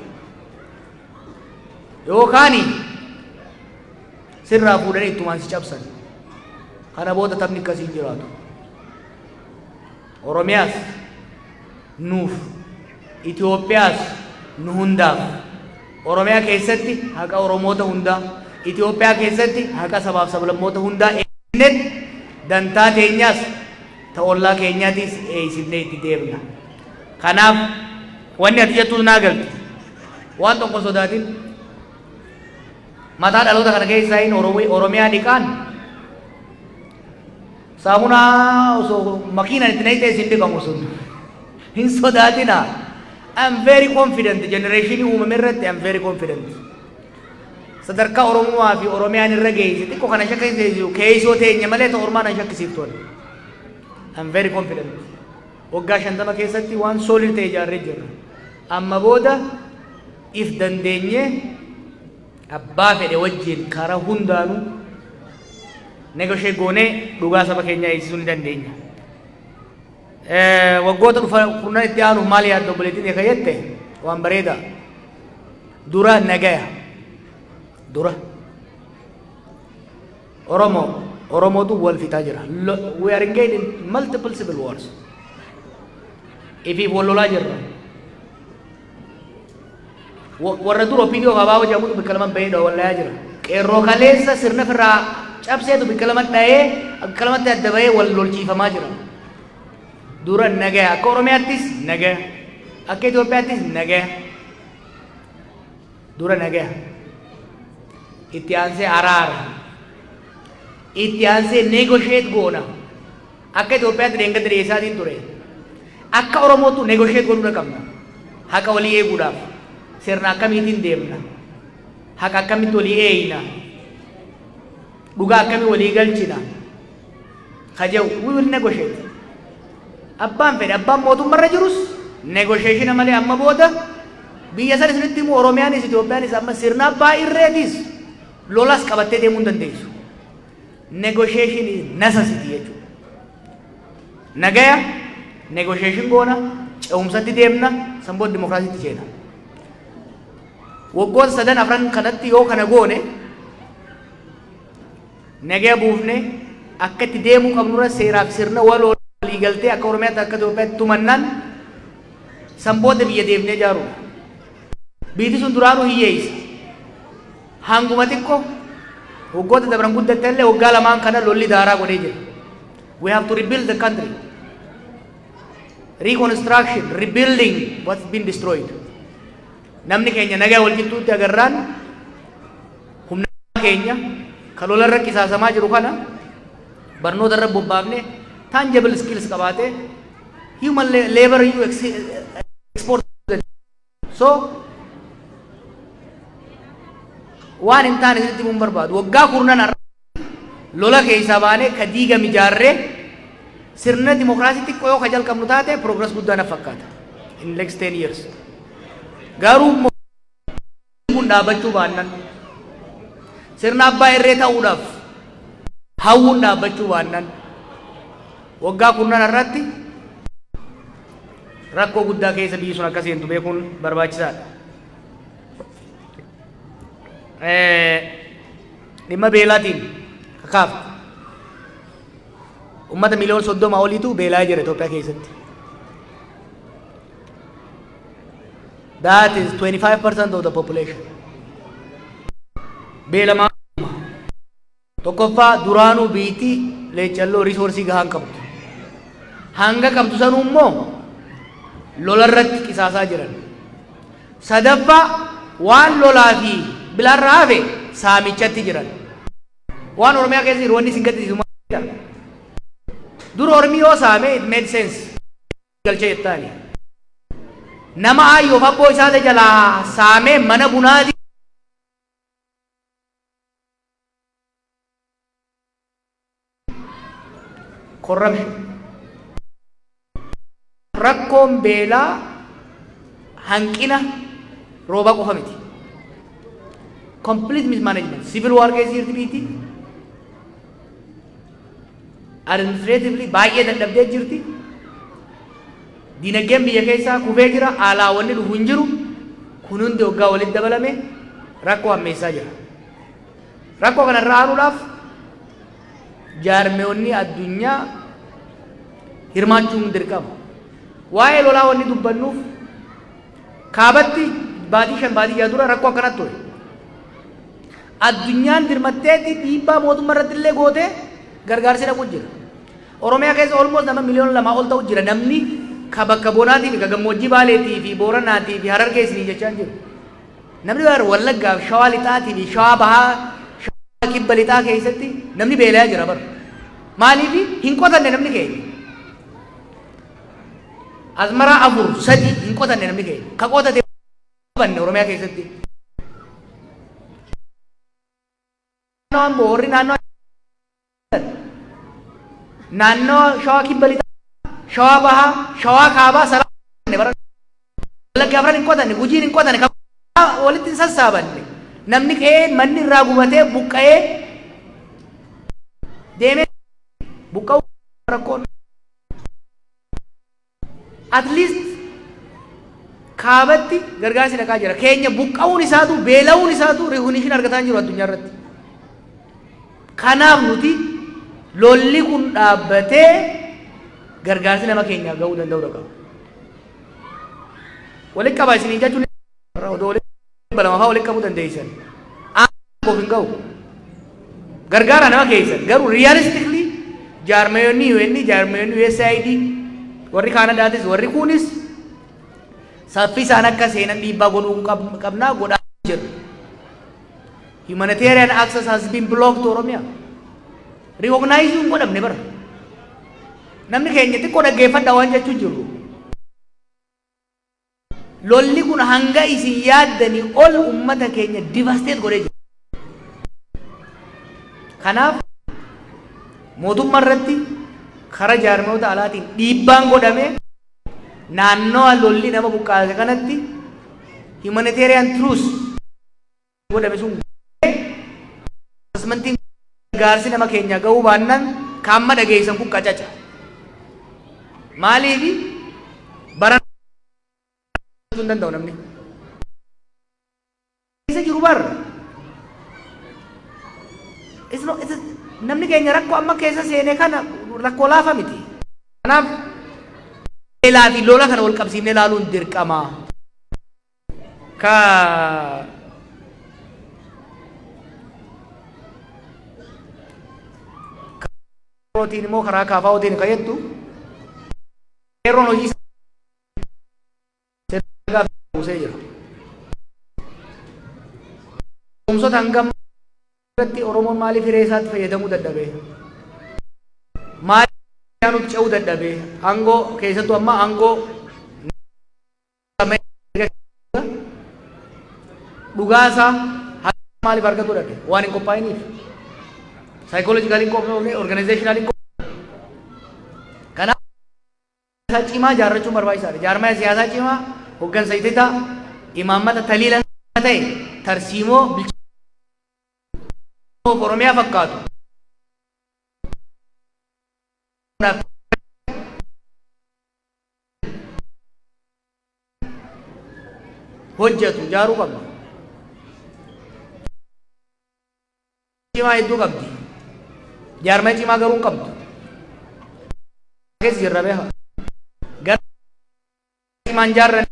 S10: Yookaani sirraa fuudhanii ittumaan si cabsan. Kana booda taphni akkasiin jiraatu. Oromiyaas nuuf, Itoophiyaas nu hundaaf. Oromiyaa keessatti haqa Oromoota hundaa, Itoophiyaa keessatti haqa sabaaf sablammoota hundaa eegnet dantaa teenyaas ta'ollaa keenyaatis eeysifnee itti deemna. Kanaaf wanni ati jettuus naa galti. Waan tokko sodaatin. Mataa dhaloota kana keessaa hin Oromiyaa dhiqaan saamunaa osoo makiinaan itti naqxee isin dhiqamu sun hin sodaatina. I'm very confident generation uumame irratti I'm very confident. Sadarkaa Oromoo fi Oromiyaan irra geesse xiqqoo kana shakkisiisu keessoo teenya malee ta'u ormaan shakkisiiftoon. I'm very confident. Waggaa 50 keessatti waan solid ta'e ijaarree jirra. Amma booda if dandeenye abbaa fedhe wajjin karaa hundaanuu negoshee goonee dhugaa saba keenyaa eegsisuu ni dandeenya. Waggoota dhufan itti aanuuf maal yaadda obboleettiin eeka jette waan bareeda. Dura nagaya. Dura. Oromootu wal fixaa jira. We are engaged in multiple civil wars. Ifiif wal lolaa jirra. Warra dura OPDO gabaaboo jedhamutu bakka lama bahee wallaayaa jira. Qeerroo kaleessa sirna firraa cabseetu bakka lama dhahee bakka lamatti adda bahee wal lolchiifamaa jira. Dura nagaya. Akka Oromiyaattis nagaya. Akka Itoophiyaattis nagaya. Dura nagaya. Itti aansee araara. Itti aansee negotiate goona. Akka Itoophiyaatti deengatti dhiyeessaatiin ture. Akka Oromootu negotiate goonuu qabna. Haqa walii eeguudhaaf. Sirna akkamiitiin deemna. Haqa akkamitti walii eeyna. dhugaa akkamii walii galchina kajau we will negotiate abbaan fedhe abbaan mootummaarra jirus negotiation malee amma booda biyya sana isinitti immoo Oromiyaanis Itoophiyaanis amma sirna abbaa irreetis lolas qabattee deemuu hin dandeessu. Negotiation is necessity jechuudha. Nagaya negotiation goona ce'umsatti deemna sanboon dimokiraasiitti ceena. Waggoota sadan afran kanatti yoo kana goone nagaya buufne akka itti deemuu qabnurra seeraaf sirna waloo walii galtee akka Oromiyaatti akka Itoophiyaatti tumannaan sanboota biyya deemnee jaaru. Biiti sun duraanuu hiyyeessa. Hanguma xiqqoo waggoota dabran guddatte illee waggaa lamaan kana lolli daaraa godhee jira. We have to rebuild the country. Reconstruction, rebuilding what's been destroyed. Namni keenya nagaa wal qixxuutti agarraan humna keenya kan lolarra qisaasamaa jiru kana barnoota irra bobbaafne tangible skills qabaate human labor you export. So waan hin taane sitti mun barbaadu waggaa kurnan lola keessa baane ka diiga mijaarree sirna dimokiraasii xiqqoo yoo ka jalqabnu taate progress guddaa na fakkaata in next 10 years. Garuu kun dhaabachuu baannan sirna abbaa irree ta'uudhaaf hawwuun dhaabachuu baannan waggaa kurnan irratti rakkoo guddaa keessa biyyi sun akka seentu beekuun barbaachisaadha. Dhimma beelaatiin kakaafte ummata miliyoona 30 oliitu beelaa jira Itoophiyaa keessatti. That is 25% of the population. Beelamaa tokkoffaa duraanuu biitii leechalloo risoorsii gahaan qabdu. Hanga qabdu sanuu immoo lolarratti qisaasaa jiran. Sadaffaa waan lolaa fi bilaarraa hafe saamichatti jiran. Waan Oromiyaa keessa jiru wanni singattisiisu maal dur Oromii yoo saame it made sense galchee jettaani. Nama ayyoof abboo isaati jalaa saamee mana bunaati corruption. Rakkoon beelaa hanqina rooba qofa miti. Complete mismanagement. Civil war keessa jirti biiti. Administratively baay'ee dadhabdee jirti. Dinagdeen biyya keessaa kufee jira. Alaawwanni dhufu hin jiru. Kun hundi waggaa walitti dabalame rakkoo hammeessaa jira. Rakkoo kanarraa aanuudhaaf jaarmeewwanni addunyaa hirmaachuun dirqama. Waa'ee lolaa wanni dubbannuuf kaabatti baatii 5 baatii 6 dura rakkoo akkanatti ture. Addunyaan dirmatteetti dhiibbaa mootummaa irratti illee gootee gargaarsi dhaqu jira. Oromiyaa keessa almost nama miliyoona 2 ol ta'u jira. Namni ka bakka bonaatii fi ka gammoojjii Baaleetii fi Booranaatii fi Harar keessanii jechaan jiru. Namni Wallaggaa fi Shawaa Lixaatii fi Shawaa Bahaa Shawaa Kibba Lixaa keessatti namni beelaa jira bara. Maaliif hin qotanne namni keenya. Azmaraa 4 3 hin qotanne namni keenya. Ka qotate banne Oromiyaa keessatti. Boorri naannoo Shawaa Kibba Lixaa Shawaa Bahaa Shawaa Kaabaa Saraa bara Wallaggaa afran hin qotanne Gujiin hin qotanne walitti sassaabanne namni ka'ee manni irraa gubatee buqqa'ee deemee buqqa'uu rakkoon at least kaabatti gargaarsi dhaqaa jira. Keenya buqqa'uun isaatu beela'uun isaatu recognition argataa jiru addunyaa irratti. Kanaaf nuti lolli kun dhaabbatee gargaarsi nama keenyaa ga'uu danda'uu qaba. Walitti qabaa isin jechuun odoo walitti balama fa'aa walitti qabuu dandeessan. Aannan hin ga'u. Gargaara nama keessan garuu realistically jaarmeeyonni UN jaarmeeyonni USAID warri Kaanadaatis warri kunis saffisaan akka seenan dhiibbaa godhuu qabnaa godhaa jiru. Humanitarian access has been blocked to Oromia. Recognize yung godhamne bara. Namni keenya xiqqoo dhaggeeffadhaa waan jechuun jiru. Lolli kun hanga isin yaaddanii ol ummata keenya devastate godhee jira. Kanaaf mootummaa irratti kara jaarmoota alaatiin dhiibbaan godhame naannoo lolli nama buqqaase kanatti humanitarian truce godhame sun asmantiin gargaarsi nama keenya ga'uu baannaan kaamma dhageessan kun qacaca. Maaliif baran hin danda'u namni isa jiru bar namni keenya rakkoo amma keessa seenee kana rakkoo laafa miti. Kanaaf beelaa fi lola kana wal qabsiifnee ilaaluun dirqama. Rootiin immoo karaa kaafaa hotiin kayyattu yeroo hojii buusee jira. Kumsoota hangam irratti Oromoon maaliif hiree isaatti fayyadamuu dadhabee? Maaliif yaanutti ce'uu dadhabee? Aangoo keessattuu amma aangoo dhugaasaa maaliif argatu dadhabe? Waan hin qophaa'iniif. Psychological organizational karena siyaasa cimaa jaarrachuun barbaachisaadha. Jaarmaya siyaasaa cimaa hooggansa ititaa imaammata taliila ta'e tarsiimoo bilchaanoo Oromiyaa fakkaatu hojjetu jaaruu qabna. Cimaa hedduu qabdi. Jaarmaya cimaa garuu hin qabdu. Keessa jirra beekaa. Gara cimaan jaarran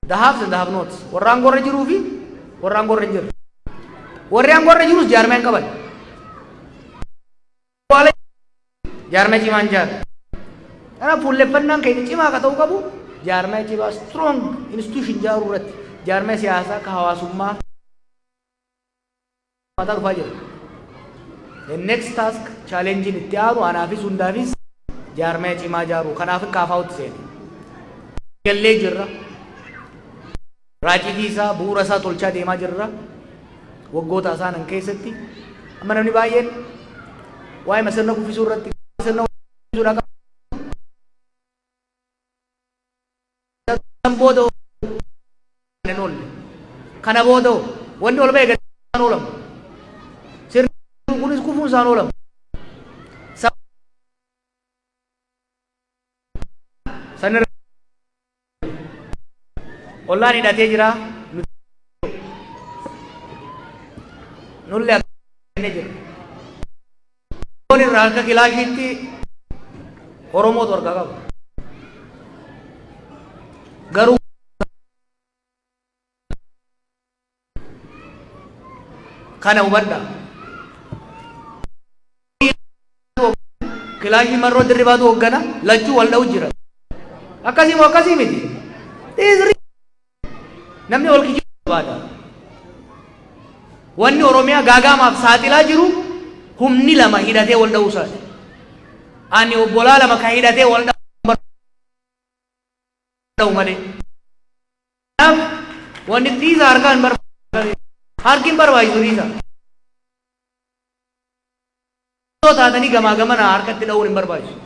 S10: the haves and the have nots. Warra aangorra jiruu fi warra aangorra hin jirre. Warri aangorra jirus jaarmaya hin qaban. Jaarmaya cimaan jaarra. Kanaaf fuulleffannaan keenya cimaa akka ta'uu qabu jaarmaya cimaa strong institution jaaruu irratti jaarmaya siyaasaa ka hawaasummaa mataa dhufaa jira. The next task challenge itti aanu anaafis hundaafis jaarmaya cimaa jaaruu kanaaf kaafaa'utti seene. Gallee jirra. Raacitii isaa bu'uura isaa tolchaa deemaa jirra. Waggoota isaanan keessatti amma namni baay'een waa'ee masirna kuffisuu irratti sirna kuffisuudha qaba. Booda kana booda wanni ol ba'e gadaan oolamu sirni kunis kufuun isaan oolamu sanirra ollaan hidhatee jira nullee akka jira loon irraa akka kilaashiitti Oromootu argaa qaba garuu kana hubadha. Kilaashii marroo dirribaatu hoggana lachuu wal dha'u jira. Akkasii moo akkasii miti? Namni ol kijibuu barbaada. Wanni Oromiyaa gaagaamaaf saaxilaa jiru humni lama hidhatee wal dha'uu isaati. Ani obbolaa lama kan hidhatee wal dha'u malee. Kanaaf wanni dhiisa harkaan barbaadu. Harkin barbaachisu dhiisa. Yoo taatanii gamaa gamana harkatti dha'uun hin barbaachisu.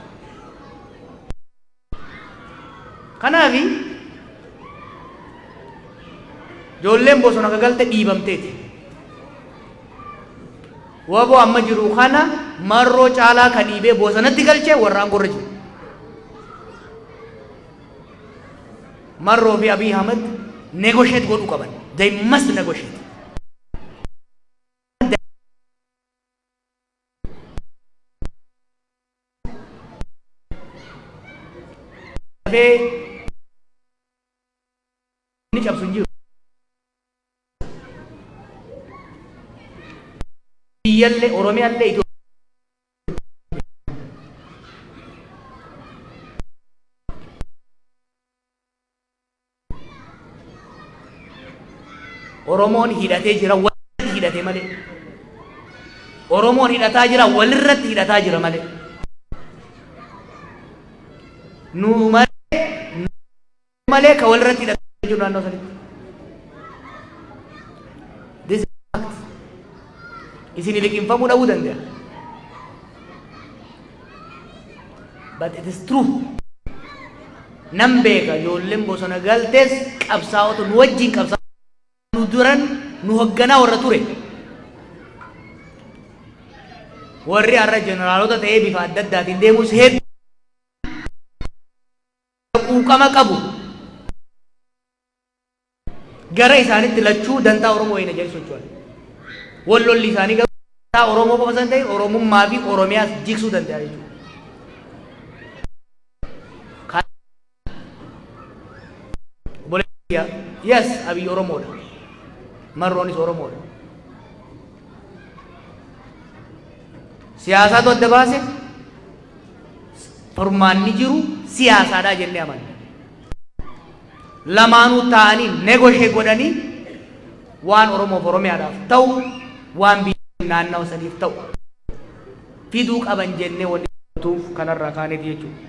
S10: Kanaaf ijoolleen bosona gagalte dhiibamteeti. Waboo amma jiru kana marroo caalaa ka dhiibee bosonatti galchee warra aangorra jiru. Marroo fi Abiy Ahmed negotiate godhuu qaban. They must negotiate. Ini cabsun jiru. Iyalle Oromiyalle itu. Oromoon hidhatee jira walirratti hidhatee malee. Oromoon hidhataa jira walirratti hidhataa jira malee. Nu malee ka walirratti hidhatee jiru naannoo sanitti. This is fact. Isin liqinfamuu dhabuu danda'a. But it is true. Nam beeka ijoolleen bosona galtees qabsaa'otu nu wajjin qabsaa'otu nu duran nu hoogganaa warra ture. Warri har'a jeneraalota ta'ee bifa adda addaatiin deemus hedduu quuqama qabu. Gara isaanitti lachuu dantaa Oromoo hin ajjeesu jechuudha. Wallolli isaanii garuu dantaa Oromoo qofa san ta'e Oromummaa fi Oromiyaas jigsuu danda'a jechuudha. Yes, Abiy Oromoodha. Marroonis Oromoodha. Siyaasaatu adda baase furmaanni jiru siyaasaadha jennee amanna. Lamaanuu ta'anii negoshee godhanii waan Oromoof Oromiyaadhaaf ta'u waan biyya naannoo saniif ta'u fiduu qaban jennee wanni tuuf kanarraa kaaneeti jechuudha.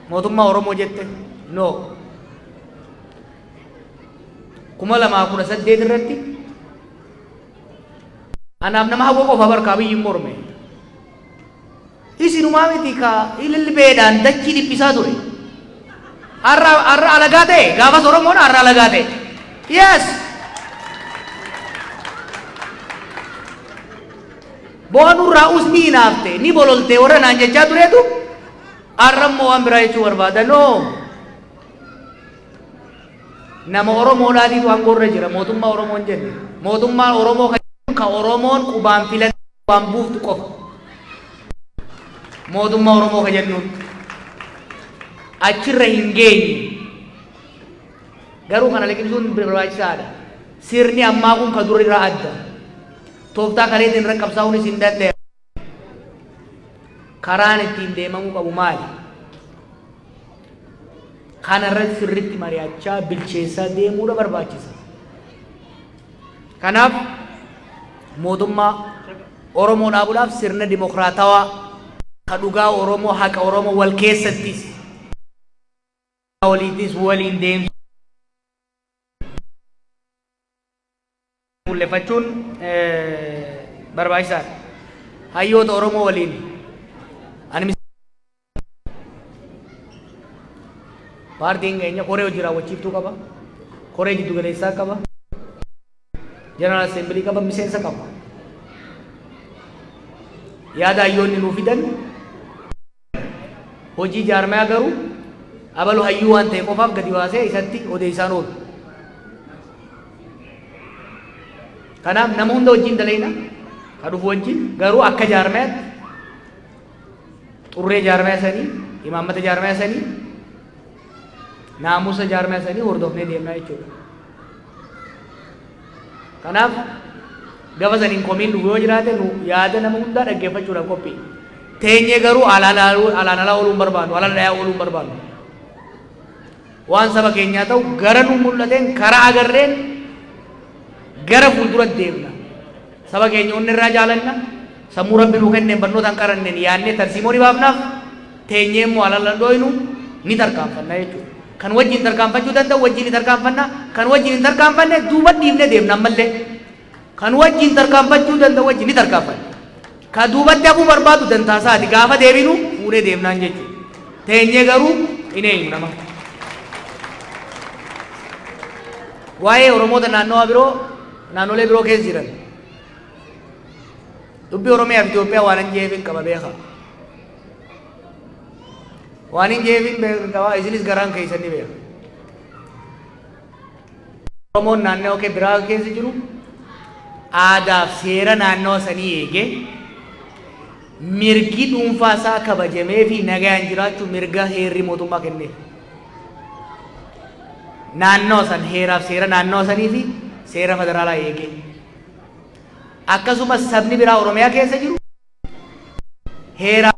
S10: Mootummaa Oromoo jette no 2018 irratti anaaf nama hawwa qofa barkaa biyyiin morme isinumaa miti ka ililbeedhaan dachii dhiphisaa ture har'a alagaa ta'e gaafas Oromoon har'a alagaa ta'e yes boonurraa usni hinaafte ni bololte warra naan jechaa tureetu arrammoo waan biraa jechuu barbaada no nama Oromoodhaatiitu hangoorra jira mootummaa Oromoon jenne mootummaa Oromoo ka Oromoon qubaan filate waan buuftu qofa mootummaa Oromoo ka jennuun achirra hin geenye garuu kana liqimsuun barbaachisaadha sirni ammaa kun ka dura irraa adda tooftaa kareetiin irra qabsaa'uun isin danda'e karaan ittiin deemamuu qabu maali? Kana irratti sirriitti mari'achaa bilcheessaa deemuudha barbaachisa. Kanaaf mootummaa Oromoo dhaabuudhaaf sirna dimokiraatawaa ka dhugaa Oromoo haqa Oromoo wal keessattis waliitis waliin deemsu mul'ifachuun barbaachisaadha. Hayyoota Oromoo waliin ani paartiin keenya koree hojii raawwachiiftuu qaba, koree jiddu galeessaa qaba, jeneraal assembilii qaba, miseensa qaba. Yaada hayyoonni nuu fidan hojii jaarmaya garuu abalu hayyuu waan ta'e qofaaf gadi baasee isatti odeessaan oolu. Kanaaf nama hunda wajjin dalayna ka dhufu wajjin garuu akka jaarmayaatti xurree jaarmaya sanii imaammata jaarmaya sanii naamusa jaarmaya sanii hordofnee deemnaa jechuudha. Kanaaf gafa saniin komiin dhufu yoo jiraate nu yaada nama hundaa dhaggeeffachuudhaaf qophii. Teenyee garuu alaan alaa ooluun barbaadu, alaan dhayaa ooluun barbaadu. Waan saba keenyaa ta'u gara nu mul'ateen karaa agarreen gara fuulduratti deemna. Saba keenya onni irraa jaalanna. Sammuu Rabbi nuu kenneen barnootaan qaranneen yaadnee tarsiimoo ni baafnaaf teenyee immoo alaan dhooynu ni tarkaanfanna jechuudha. Kan wajjin tarkaanfachuu danda'u wajjin ni tarkaanfanna. Kan wajjin hin tarkaanfanne duuba dhiibnee deemna ammallee. Kan wajjin tarkaanfachuu danda'u wajjin ni tarkaanfanna. Ka duubatti hafuu barbaadu dantaasaati gaafa deebinu fuudhee deemnaan jechuudha. Teenyee garuu hin eenyu nama. Waa'ee Oromoota naannolee biroo keessa jiran dubbii Oromiyaa fi Itoophiyaa waan hin jeefin qaba beeka. Waan hin jeefin qaba isinis garaan keessan ni beeka. Oromoon naannoo biraa keessa jiru aadaaf seera naannoo sanii eegee mirgi dhuunfaa isaa kabajamee fi nagaan jiraachuu mirga heerri mootummaa kennee. Naannoo san heeraaf seera naannoo sanii fi seera federaalaa eegee. Akkasumas sabni biraa Oromiyaa keessa jiru heeraa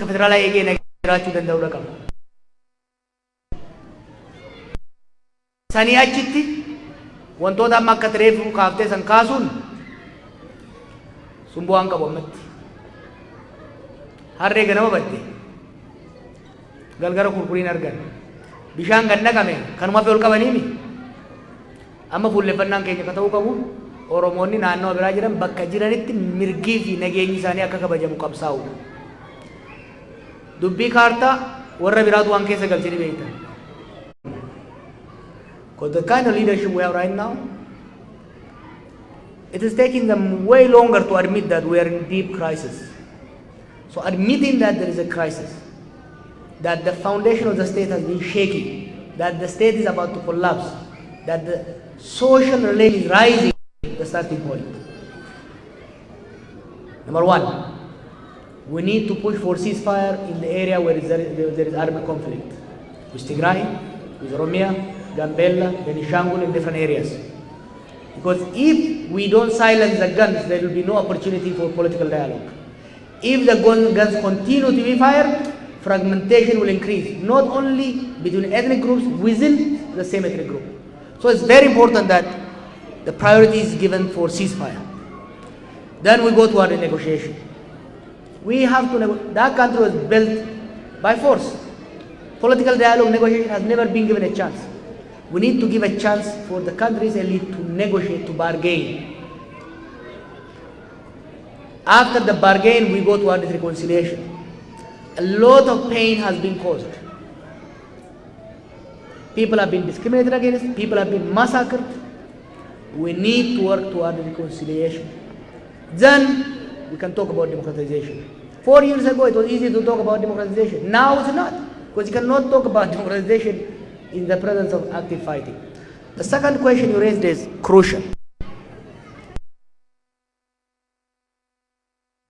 S10: federaalaa eegee nagaan jiraachuu danda'uudha qaba. Sanii achitti wantoota amma akka tireefuu kaaftee san kaasuun sun bu'aan qabu ammatti. harree ganama badde galgara kurkuriin argan bishaan gad naqame kanuma fi ol qabaniimi amma fuulleffannaan keenya ka ta'uu qabu oromoonni naannoo biraa jiran bakka jiranitti mirgii fi nageenyi isaanii akka kabajamu qabsaa'u dubbii kaartaa warra biraatu waan keessa galchanii beektan. Because the kind of leadership we have right now, it is taking them way longer to admit that we are in deep crisis. So admitting that there is a crisis, that the foundation of the state has been shaky, that the state is about to collapse, that the social relation is rising, the starting point. Number one, we need to push for ceasefire in the area where there is armed conflict. With Tigray, with Oromia, Gambella, Benishangul, in different areas. Because if we don't silence the guns, there will be no opportunity for political dialogue. If the guns continue to be fired, fragmentation will increase, not only between ethnic groups, within the same ethnic group. So it's very important that the priority is given for ceasefire. Then we go toward a negotiation. We have to that country was built by force. Political dialogue, negotiation has never been given a chance. We need to give a chance for the country's elite to negotiate, to bargain. After the bargain, we go toward reconciliation. A lot of pain has been caused. People have been discriminated against, people have been massacred. We need to work toward reconciliation. Then we can talk about democratization. 4 years ago, it was easy to talk about democratization. Now it's not, because you cannot talk about democratization in the presence of active fighting. The second question you raised is crucial.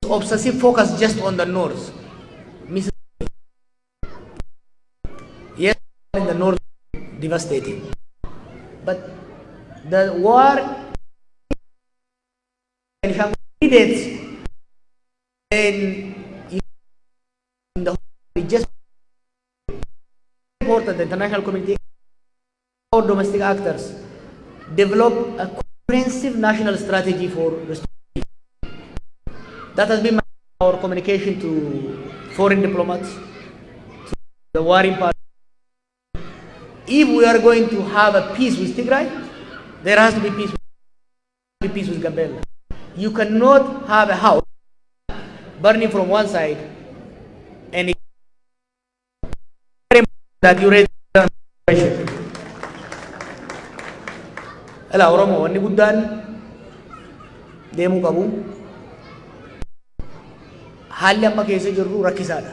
S10: Obsessive focus just on the north. Yes, in the north, devastating. But the war predates in the just important the international community or domestic actors develop a comprehensive national strategy for restoration. That has been our communication to foreign diplomats, to the warring parties. If we are going to have a peace with Tigray, there has to be peace with Gambella. You cannot have a house burning from one side and that you raise the question. Ela Oromo wanni guddaan deemuu qabu. Haalli amma keessa jirru rakkisaadha.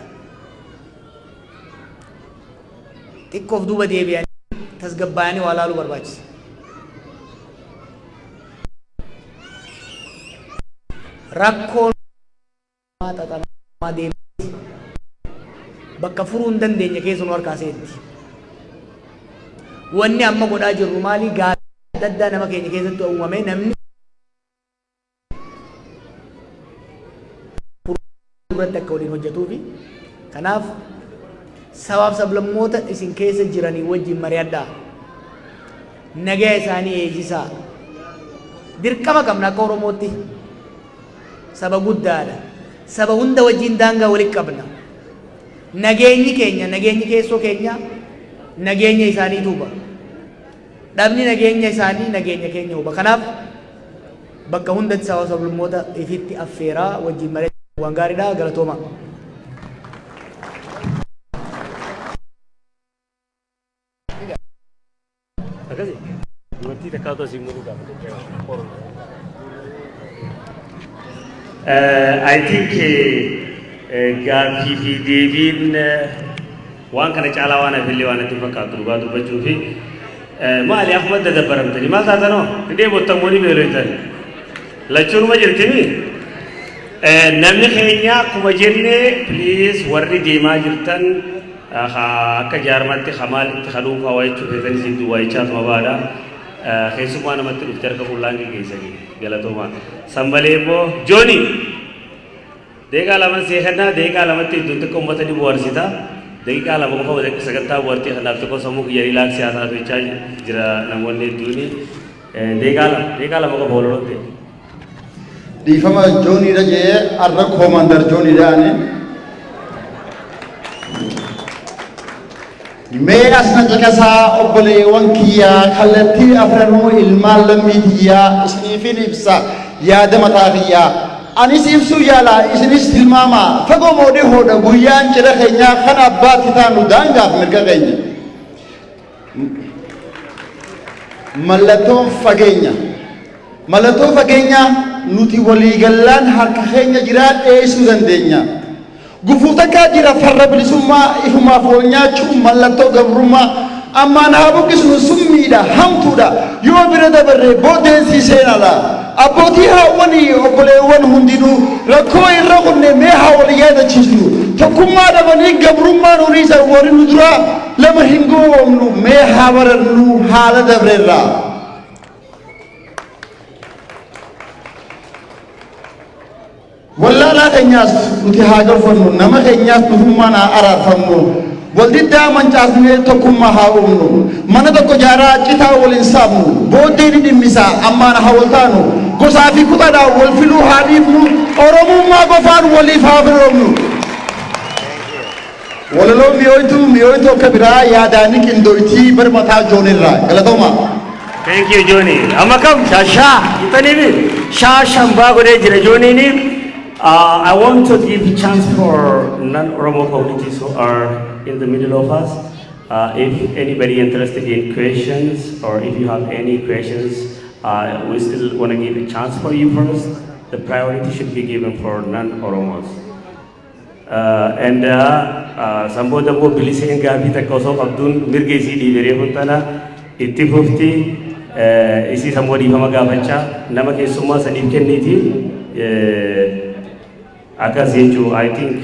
S10: Xiqqoof duuba deebi'anii tasgabbaa'anii waa laaluu barbaachisa. Rakkoon bakka furuu hin dandeenye keessa nu harkaa seetti. Wanni amma godhaa jirru maali? Gaaffii adda addaa nama keenya keessatti uumame namni irratti akka waliin hojjetuufi kanaaf sabaaf sablammoota isin keessa jiranii wajjin mari'adhaa. Nagaa isaanii eegsisaa. Dirqama qabna akka Oromootti. Saba guddaadha. Saba hunda wajjin daangaa walitti qabna. Nageenyi keenya, nageenyi keessoo keenya, nageenya isaanii tuuba. Dhabni nageenya isaanii, nageenya keenya huba. Kanaaf bakka hundatti saba sablammoota ifitti affeeraa wajjin mari'achuu waan gaariidha. Galatooma.
S3: I think gaaffii fi deebiin waan kana caalaa waan hafillee waan itti fakkaatu dhugaa dubbachuu fi maali akkuma dadabbaramtanii maal taatanoo hidhee bottamoonni beeloitan lachuunuma jirtimi namni keenya akkuma jennee pliis warri deemaa jirtan akka jaarmatti hamaal itti haluufaa waayechuu feetanii siif duwwaayichaatuma baadha keessumaa namatti dhufte harka fullaan geessanii galatooma sambalee immoo jooni deeqaa laman seekannaa deeqaa lamatti iddoon tokko uummatanii bohaarsita deeqaa lama qofa walitti sagantaa bohaartii kanaaf tokko sammuu kiyya riilaaks siyaasaa to'ichaa jira namoonni hedduuni deeqaa lama qofa walolotte.
S11: Dhiifama jooniidha jee arra koomaandar jooniidhaani Mee asna caqasaa obboleewwan kiyyaa kallattii afranuu ilmaan lammii kiyyaa isiniifin ibsa yaada mataa kiyyaa anis ibsuu yaala isinis tilmaamaa fagoo moodee hoodha guyyaan cidha keenyaa kan abbaatti taanu daangaaf mirga keenya mallattoo fageenya nuti waliigallaan harka keenya jiraa dheessuu dandeenya. Gufuuta kaajira farra bilisummaa ifumaaf wal nyaachuu mallattoo gabrummaa ammaan haa buqqisnu summiidha hamtuudha yoo bira dabarree boodeensi seenaadha abbootii haawwanii obboleewwan hundinuu rakkoo irra qunne mee haa wal yaadachiisnu tokkummaa dhabanii gabrummaa nuriisa warri nu duraa lama hin goomnu mee haa bararnu haala dabreerraa. Wallaalaa keenyaas nuti haa galfannu nama keenyaas nufummaan haa araarfannu waldiddaa mancaasnee tokkummaa haa uumnu mana tokko jaaraa citaa waliin saamnu booddee ni dhimmisaa ammaan haa wal taanu gosaa fi kutaadhaan wal filuu haa dhiifnu oromummaa qofaan waliif haa firoomnu. Walaloo mi'ooytuu akka biraa yaadaanii qindooytii barmataa joonirraa galatooma.
S12: Thank you Johnny. Amma kam shashaa itaniif shaashambaa godhee jira Johnny. I want to give a chance for non-Oromo communities who are in the middle of us. If anybody interested in questions or if you have any questions, we still want to give a chance for you first. The priority should be given for non-Oromos. And Samboda wo bilise engabi takoso abdun mirgesi di bere huntana ittifufti isi sambodi famagabacha nama kesuma sanif kenniti akas jechu I think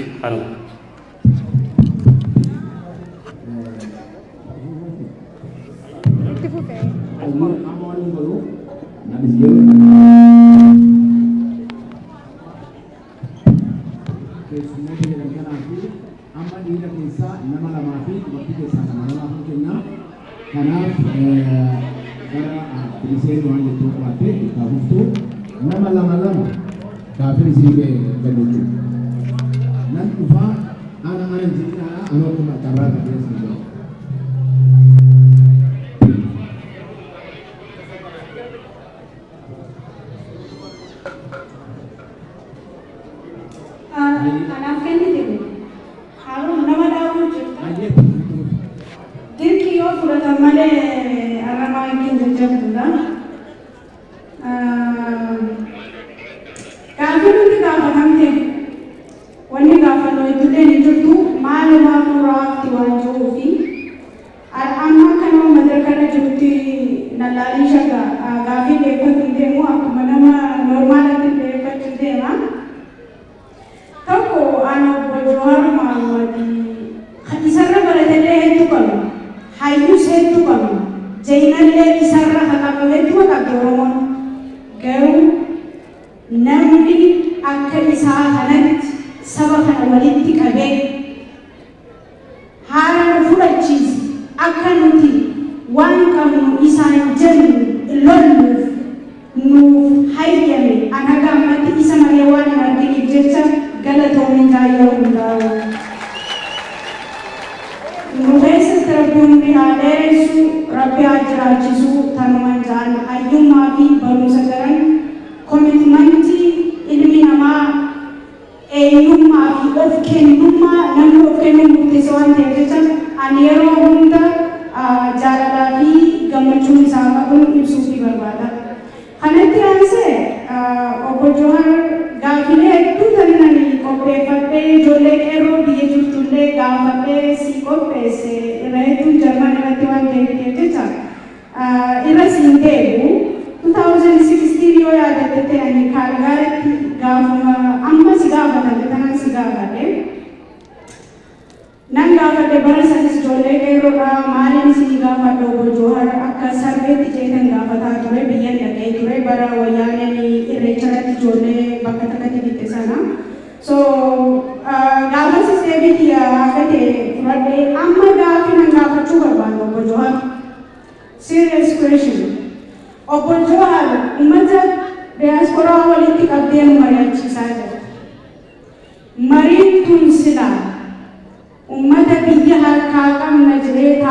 S13: ummata biyya harkaa qabna jiree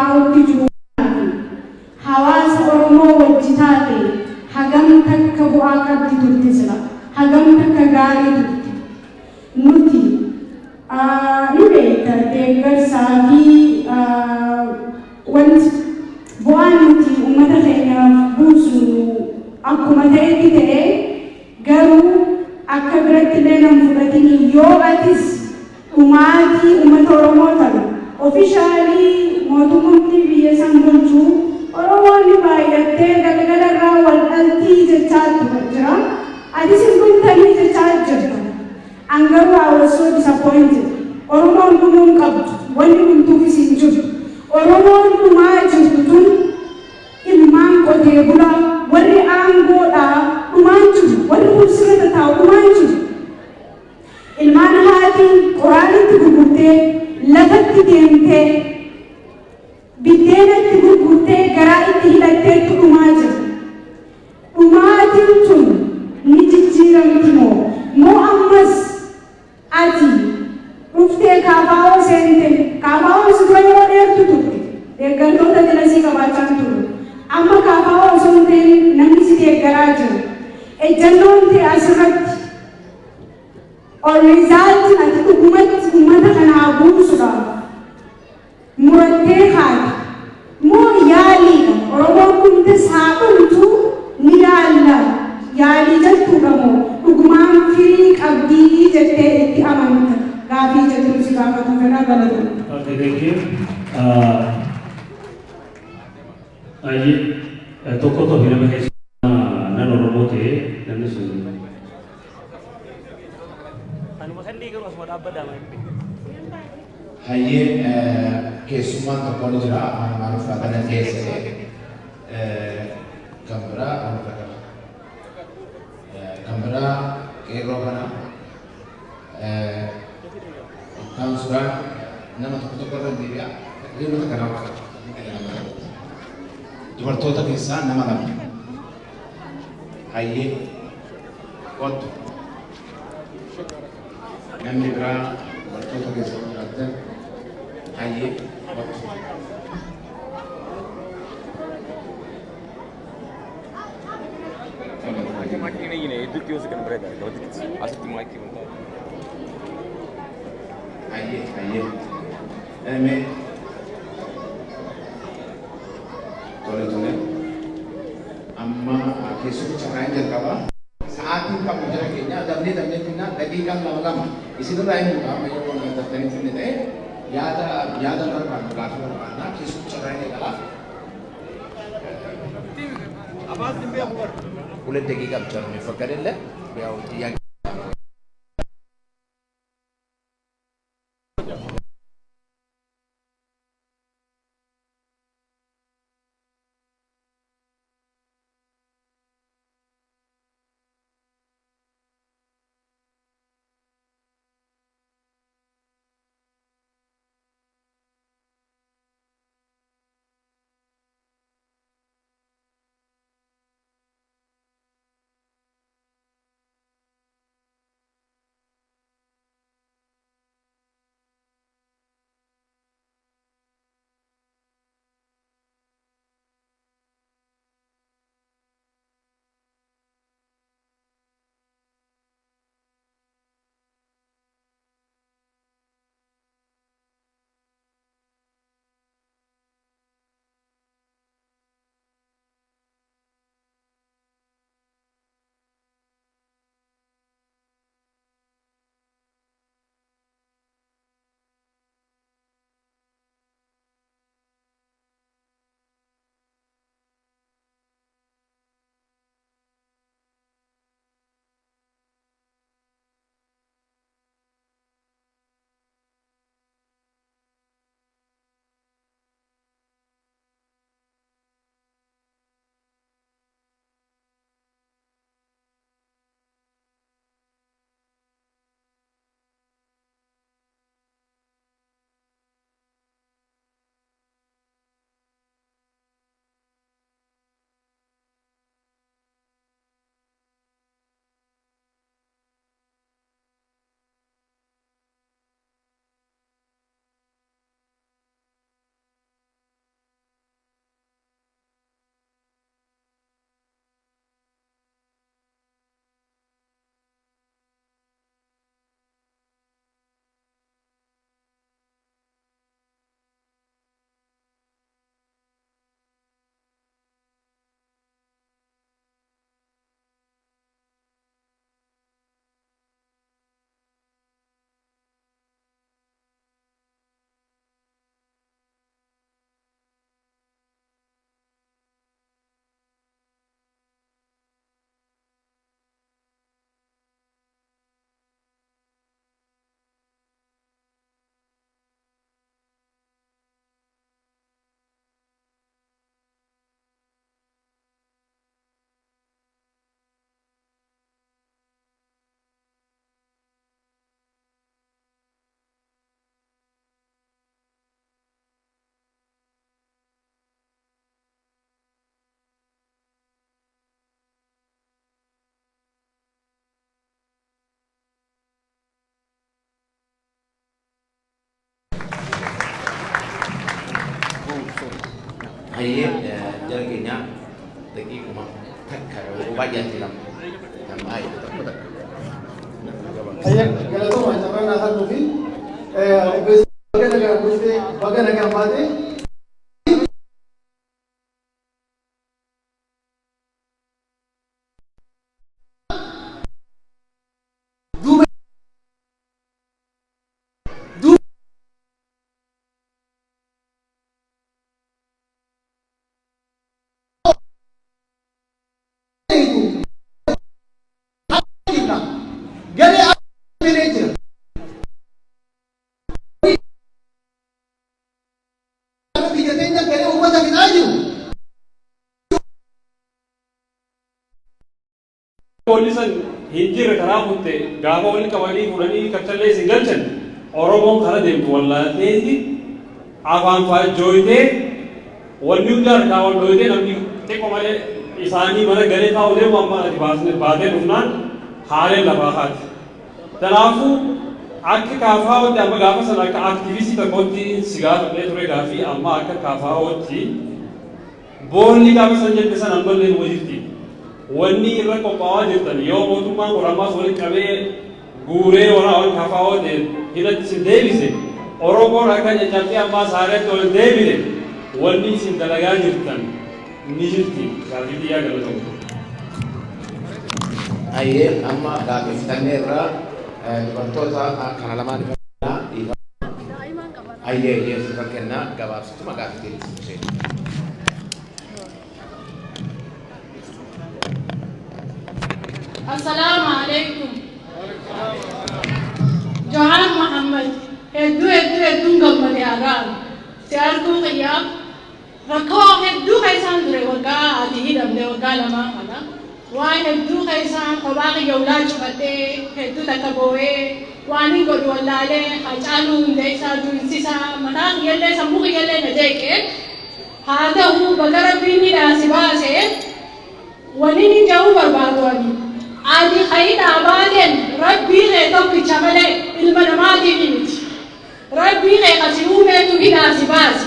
S13: bu'aa qabdi turte sila hagam takka gaarii turte nuti nu beekta deeggarsaa fi wanti bu'aan nuti uummata keenyaaf buusnu akkuma ta'etti ta'e garuu akka biratti illee nan fudhatin yoo atis dhumaatii uummata Oromoo ta'u ofishaalii mootummoonni biyya san bulchuu Oromoonni baay'attee galgala irraa wal dhaltii jechaa jira. Atis hin bultanii jechaa jirta. Angaruu I was so disappointed. Oromoon dhumuu hin qabdu. Wanni dhumtuufis hin jiru. Oromoon dhumaa jirtu tun ilmaan qotee bulaa warri aangoodhaa dhumaan jiru. Warri bulsira taa'u dhumaan jiru. Ilmaan haatiin qoraanitti gurgurtee lafatti deemtee biddeenatti gurgurtee garaa itti hidhatteetu dhumaa jira. Dhumaatiin tun ni jijjiiramti moo ammas ati dhuftee kaafaa'oo seente kaafaa'oo si dura yeroo dheertu turte deeggartoota dilasii qabaachaa ture. Amma kaafaa'oo osoo hin ta'in namni si deeggaraa jira. Ejjannoon ta'e asirratti Orizaaltiin ati dhugumatti uummata kanaa buusuudhaaf murattee haati moo yaaliidha. Oromoon hundis haa dhumtu ni yaalla yaalii jettuudha moo dhugumaan firii qabdii jettee itti amanta gaafii jettu si gaafatu fedhaa galatama.
S4: Tokko tokko nama keessa nan Oromoo ta'e namni sun
S1: hayyee keessummaan tokko ni jira afaan kana keessa kan biraa qeerroo kana kan suuraa nama tokko irra deebi'a deemota kana dubartoota keessaa nama lama hayyee qottu namni biraa dubartoota keessaa jiraatan hayyee qottu.
S14: Makin ini itu kios kan berada kalau dikit asli makin mentah.
S1: Hayyee tole amma keessumaa carraan jalqabaa sa'aatiin qabu jira keenya dabnee finna daqiiqaan lama isinirraa hin bu'aa amma yeroo daftanii finne ta'e yaada barbaadu laafii barbaadna keessumaa carraan eegalaa. Huለት ደቂቃ ብቻ ነው የሚፈቀድልህ ያው ጥያቄ Aye, jalan kenya, tapi cuma takar, ubah jadi lam, aye.
S11: Aye, kalau tu macam mana nak tufi? Bagai nak mati.
S15: Polisan hinjir karabutte gaba wali kawani kurani kachalle singalchan oromon khara demtu walla tezi awan fa joide wal nudar ka wal joide namni te ko male isani mara gare ka ole mamma adibasne baade nunnan hare labahat tanafu ak kafa wal amma gaba sala ka activist ta konti sigar le tore gafi amma ak kafa wati bolni gaba sanje pesan ambal le wajiti wanni irra qophaa'aa jirtan yoo mootummaan qoramaas walitti qabee guuree waraana kafaa'oo ta'e hidhatti isin deebise oromoon akka caccabbii ammaa saaretti ol deebine wanni isin dalagaa jirtan ni jirti gaafii biyyaa galatamu.
S1: Aye, amma gaaffiftannee irraa dubartoota kana lamaan aye yeesu kennaa gabaabsituma gaaffitiin
S16: Assalamu alaikum. Johan Muhammad. Hedduu gammade agaan. Si arguu qiyyaaf rakkoo hedduu keessaan ture waggaa ati hidhamne waggaa lamaa kana. Waan hedduu keessaan kophaa qiyya ulaa cufattee hedduu takka boo'ee waan hin godhu wallaalee hacaaluu hundee isaa duwinsisaa mataa qiyyallee sammuu qiyyallee na jeeqee haa ta'u bakka rabbiin hidhaasi baasee waliin hin ja'uu barbaadu waliin. Adi khayda abaden rabbi le tokki chamale ilma namati binti rabbi le qasiume tu hida sibas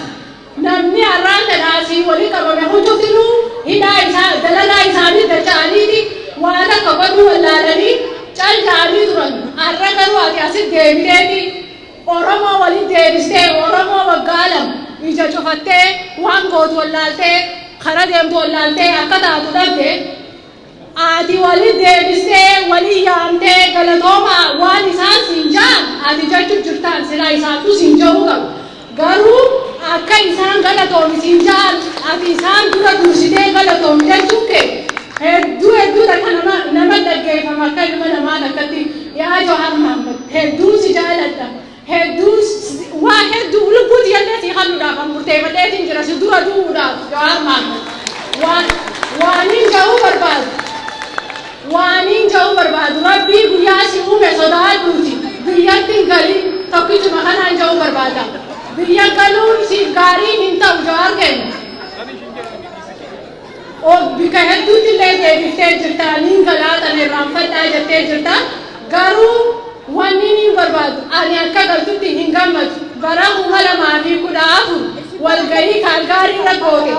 S16: namni aranda nasi wali kabame hujutilu hida isa dalala isa ni dachani di wala kabadu wallalani chal jani turan arragaru ati asid debiredi oromo wali debiste oromo wagalam ija chofatte wango wallalte kharadem wallalte akada tudabde adi wali debiste wali yamte galatoma wali isaan sinjaan adi jechuu jirtan sila isaatu sinja'uu qabu garuu akka isaan galatoomi sinjaan ati isaan dura dursitee galatoomi jechuu kee hedduu takka nama dhaggeeffama akka ilma namaa takkatti yaa Johan Muhammad hedduu si jaaladha waa hedduu lubbuuti jallee si halluudhaaf murteeffadheetiin jira si dura du'uudhaaf Johan Muhammad waanin ja'uu barbaadu waanin ja'uu barbaadu rabbii guyyaa si uume sodaadhuuti biyyatti hin galin tokkichuma kanaan ja'uu barbaada biyya galuun siif gaariin hin ta'u Johan keenya bika hedduutti illee deebiftee jirta niin galaatan irraanfadhaa jettee jirta garuu wanni niin barbaadu ani akka galtutti hin gammadu bara 2014 walgahii kaalgaarii irra goote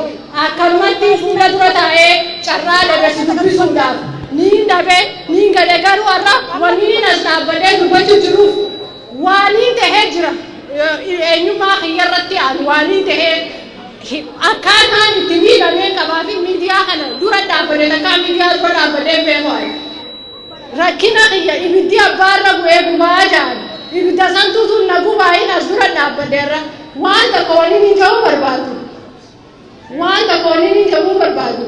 S16: akkanumatti fuula dura taa'ee carraa dhabeessi dubbisuudhaaf niin dhabe niin gale garuu har'a wanni niin as dhaabbadhee dubbachuu jiruuf waaniin tahee jira eenyummaa kiyyarratti aan waaniin tahee akkaataan itti miidhamee qabaa fi miidiyaa kana dura dhaabbadee takkaa miidiyaa dura dhaabbadee beeku rakkina kiyya ibiddi abbaarra bu'ee gubaa jaan ibidda santuutu na gubaayin as dura dhaabbadeerra waan tokko waliin hin ja'uu barbaadu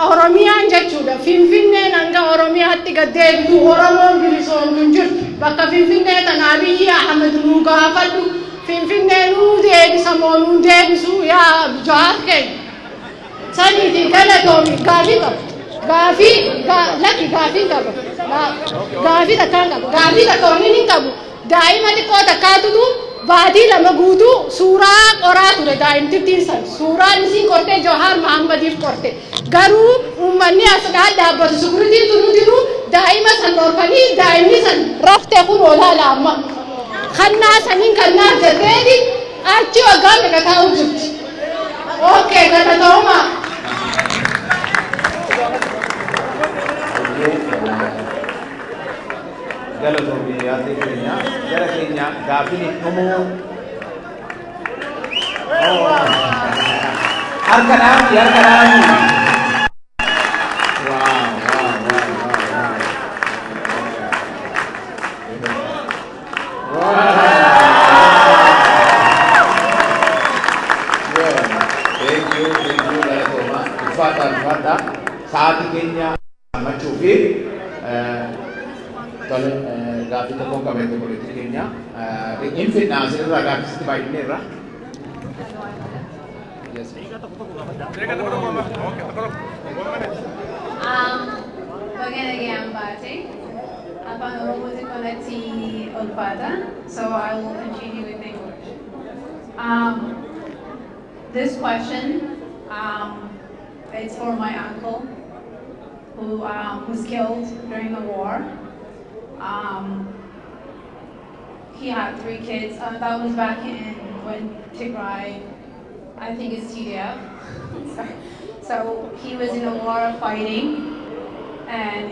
S16: Oromiyaan jechuudha Finfinneen hanga Oromiyaatti gad deebitu Oromoon bilisoomtu hin jirtu bakka Finfinnee tanaa Abiyyi Ahmed nuu gaafadhu Finfinnee nuu deebisa moo nuu deebisu yaa Johan keenya saniiti galatoomi gaafii qabu gaafii qaba gaafii takkaan qaba gaafii takka waliin hin qabu daa'ima xiqqoo takkaatutu baatii lama guutuu suuraa qoraa ture daa'imtittiin san suuraan isiin qortee Johan Muhammadiif qorte garuu uummanni as dhaabbatu sukuritiin tunuutinu daa'ima san dhorkanii daa'imni san raftee kun olaala amma kannaa saniin kannaa jetteeti achi waggaa meeqa taa'u jirti. Okay, galatoma.
S1: Galatoomii yaadni keenya gara keenya gaaffiin dhumuu harka dhaabi. Saat keenya machuu fi tole gaaffii tokko qabate poliitii keenya hin fidnaa asirraa gaaffisitti baay'inneerra.
S17: Baga Ambate. Upon Oromo's Equality Olpada, so I will continue with English. This question, it's for my uncle who was killed during the war. He had 3 kids. That was back in when Tigray, I think it's TDF. So he was in a war fighting, and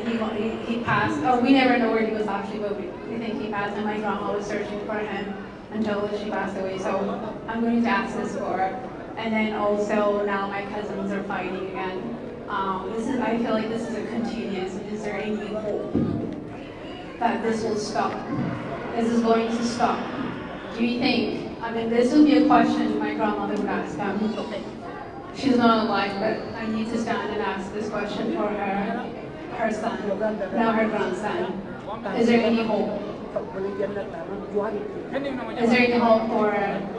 S17: he passed. Oh, we never know where he was actually, but we think he passed, and my grandma was searching for him until she passed away. So I'm going to ask this for her. And then also now my cousins are fighting again. I feel like this is a continuous. Is there any hope that this will stop? This is going to stop. Do you think? I mean, this would be a question my grandmother would ask them. She's not alive, but I need to stand and ask this question for her son, now her grandson. Is there any hope? Is there any hope for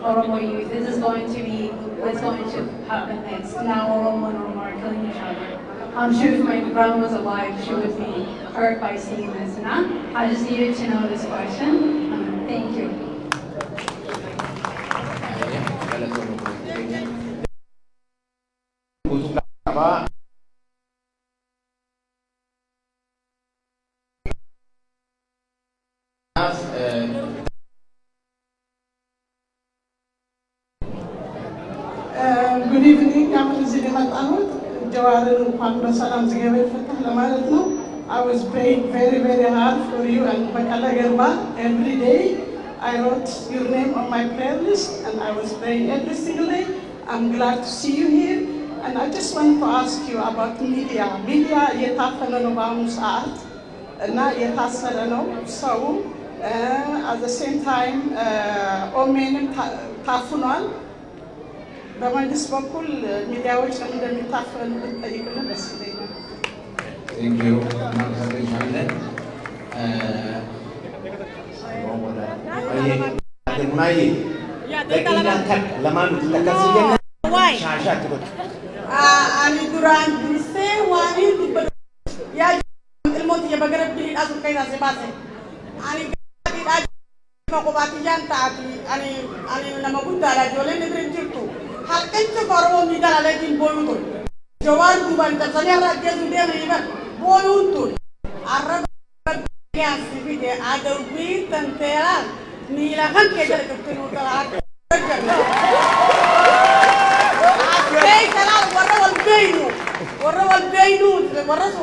S17: Oromo youth? This is going to be what's going to happen next. Now Oromo and Oromo are killing each other. I'm sure if my grandma was alive, she would be hurt by seeing this. I just needed to know this question. Thank you.
S9: Good evening, I'm President Ahmed. I was praying very, very hard for you and Bakala Gerba every day. I wrote your name on my prayer list and I was praying every single day. I'm glad to see you here. And I just want to ask you about media. Media, yetafano baum saat, na yetasarano. So, at the same time, omen tafunan. በመንግስት በኩል ሚዲያዎች እንደሚታፈኑ ብትጠይቁልን ደስ ይለኛል።
S1: Thank you. እናመሰግናለን። ሙናዬ ደቂቃን ለማን ተከስየና ሻሻ ትሮት
S9: አኒ ዱራን ዱርሴ ዋኒ ዱበ ያ ilmooti የበገረብ ሂዳሱ ከይና ሲባሰ አኒ ሂዳ መቆባትያን ታati ani nama guddaadha ijoolleen idirin jirtu Hakkancha Oromoo miidhaan alatiin booyuu ture. Jawaan duubaan cabsanii har'a ajjeesuu deemanii bar booyuun ture. Arraba gaansi fide adawbii tanteeraan miila kan kee jala jirtu nuu tala akka Asbee kalaal warra wal beeynu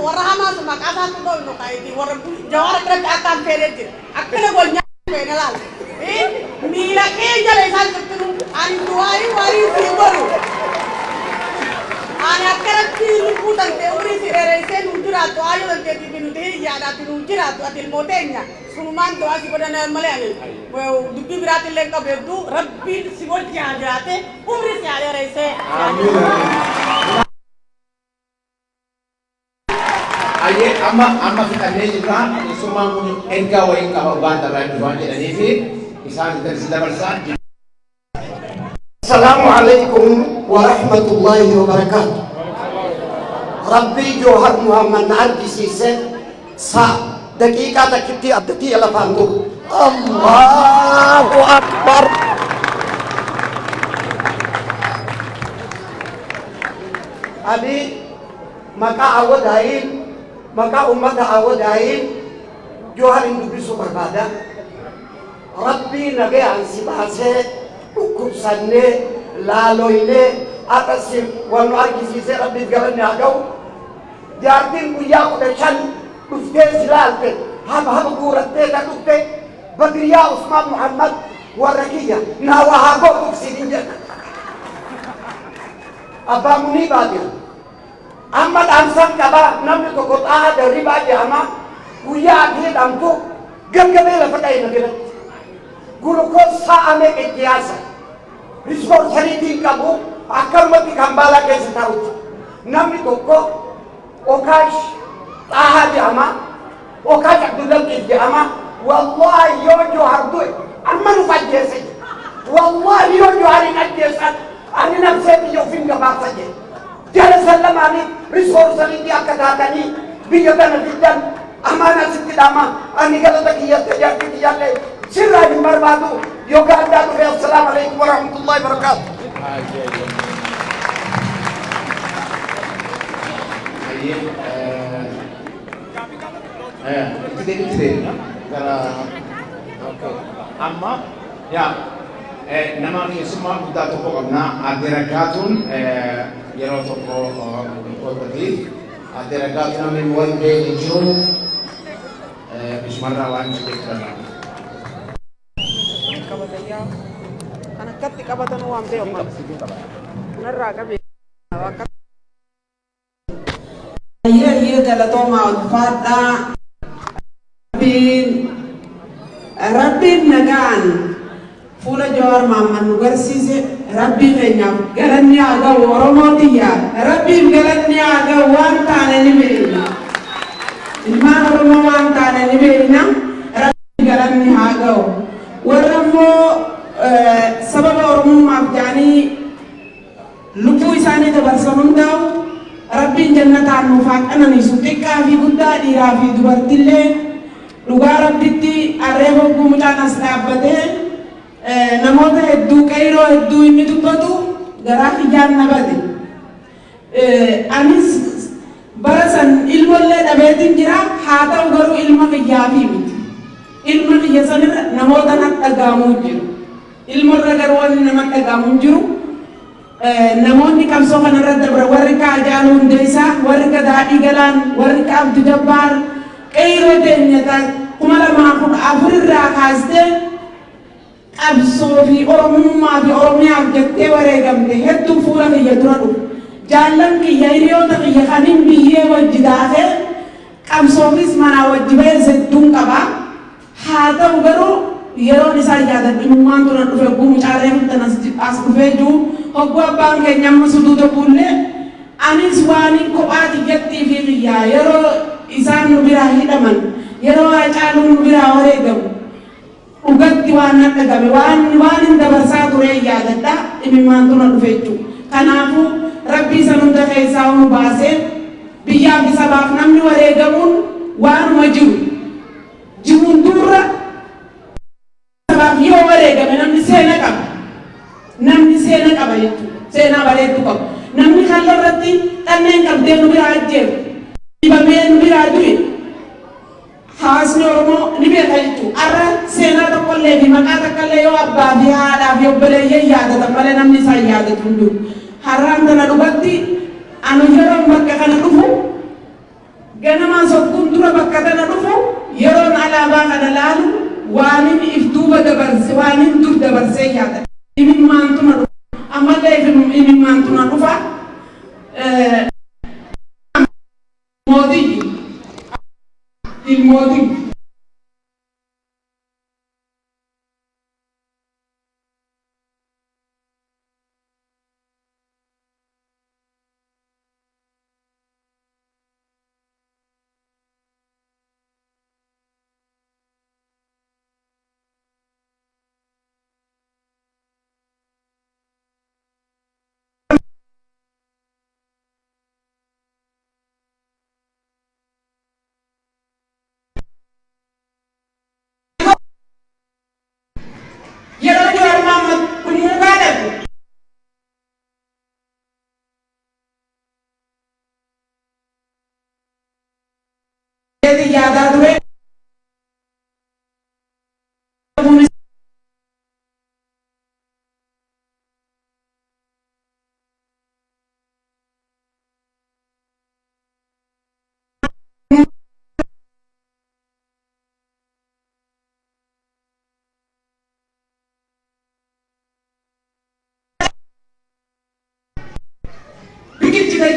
S9: warra hamaatu maqaa isaatu dhoofnu qaayiti warra jawaara biratti akkaan feeree jira akkana gol nyaatu feene laal. Mila keja le sal ketemu anduai wari sibaru. Ana karakti luputan teori sirere sen ujura to ayo dan tedi binu te ya da binu ujura to atil motenya. Sunuman to asi pada na malayani. Wo dubbi birati le ka bedu rabbi sibot ya jate umri se ale rese.
S1: Aye amma kita nejra semua mun enka wa enka banta ba ni wanje ni fi
S18: Assalamualaikum warahmatullahi wabarakatuh. Rabbi Johar Muhammad Nardi Sise sa dakika takiti abdati alafandu. Allahu Akbar. Abi maka awadain maka umat awadain Johar indubi berbada. Rabbi nage ansibase ukubsanne laloine Atasin wal argisiise rabbiif galanni haa ga'u. Jaartiin guyyaa 15 dhuftee silaalte haba guurattee kan dhufte Badriyaa Usmaan Muhammad warra kiyya naa waa haa godhuuf siin jedha. Abbaa munii baatira. Amma dhaamsan qaba namni tokko xaaha darribaa jedhama guyyaa adii dhamtu gaggabee lafa dha'ina biratti. Gulukoos sa'a meeqa itti yaasa. Rispoonsaliitiin qabu akkanumatti kan baalaa keessa taa'utti. Namni tokko Okaash xaaha jedhama Okaash Abdullaqiif jedhama wallahi yoo Jawhar du'e amma nuuf ajjeese. Wallahi yoo Jawhar hin ajjeesan ani nafsee biyya ofiin gabaasa jedhe. Jala sallamaanii rispoonsaliitii akka taatanii biyya kana fiddan amaana sitti dhama ani galata kiyyatti jaartii kiyyallee sirraa hin barbaadu yookaan addaa dhufe assalaamu alaikum warahmatullahi wabarakaatu.
S1: Amma yaa nama keessummaa guddaa tokko qabna adde Raggaatuun yeroo tokko qoltatiif adde Raggaatuun namni wal beeku jiru bisumarraa waan jechuudha.
S19: Kan akkatti qabatan waan beeku narraa qabee Iya galatoma ulfaadha Rabbiin nagaan fuula Jawhar Mahammad nu garsiise Rabbii keenyaaf galanni haa ga'u Oromootiyya Rabbiif galanni haa ga'u waan taane ni beekna ilmaan Oromoo waan taane ni beekna Rabbiif galanni haa ga'u warra immoo sababa Oromummaaf jedhanii lubbuu isaanii dabarsan hundaa'u Rabbiin jannataan nuuf haa qananiisu xiqqaa fi guddaa dhiiraa fi dubartillee dhugaa Rabbitti arree bogguu mucaan as dhaabbatee namoota hedduu qeyroo hedduu inni dubbatu garaa kiyyaan na bade. Anis bara san ilmollee dhabeetiin jira haa ta'u garuu ilma kiyyaa fi miti. Ilma kiyya sanirra namoota na dhagaamuu jiru. Ilmorra garuu wanni nama dhagaamuu jiru. Namoonni qabsoo kanarra dabra warri ka Haacaaluu Hundeessaa, warri ka Daadhii Galaan, warri ka Abdii Jabbaar qeyroo teenyata 2014 irraa kaastee qabsoo fi Oromummaa fi Oromiyaaf jettee wareegamte hedduu fuula kiyya dura dhufu. Jaallan kiyya hiriyoota kiyya kaniin biyyee wajji daakee qabsoofis manaa wajji ba'ee hedduun qaba. Haa ta'u garuu yeroon isaa yaadadhu imummaan tuna dhufe gumu caaree fudhan as dhufee jiru hogguu abbaan keenya amma suduuta buullee anis waaniin kophaati jettii fi biyyaa yeroo isaan nu biraa hidhaman yeroo Haacaaluun nu biraa wareegamu dhugatti waan na dhagame waan hin dabarsaa ture yaadadha imimmaan tuna dhufe jechuudha. Kanaafuu Rabbii isa hunda keessaa nu baasee biyyaaf sabaaf namni wareegamuun waanuma jiruun durra yoo wareegame namni seena qaba jechuudha. Seenaa bareedduu qabu. Namni kalla irratti dhanneen qabdee nu biraa ajjeeru dhibamee nu biraa du'e hawaasni Oromoo ni beeka jechuudha. Har'a seenaa tokkollee fi maqaa tokkollee yoo abbaa fi haadhaa fi obboleeyyan yaadatan malee namni isaan yaadatu hin jiru. Har'aan tana dhugatti anu yeroon bakka kana dhufu ganamaan sokkuun dura bakka kana dhufu yeroon alaabaa kana laalu waanin if duuba dabarse waanin dur dabarsee yaada imimmaantuma dhufa ammallee imimmaantuma dhufa mootii yaada ture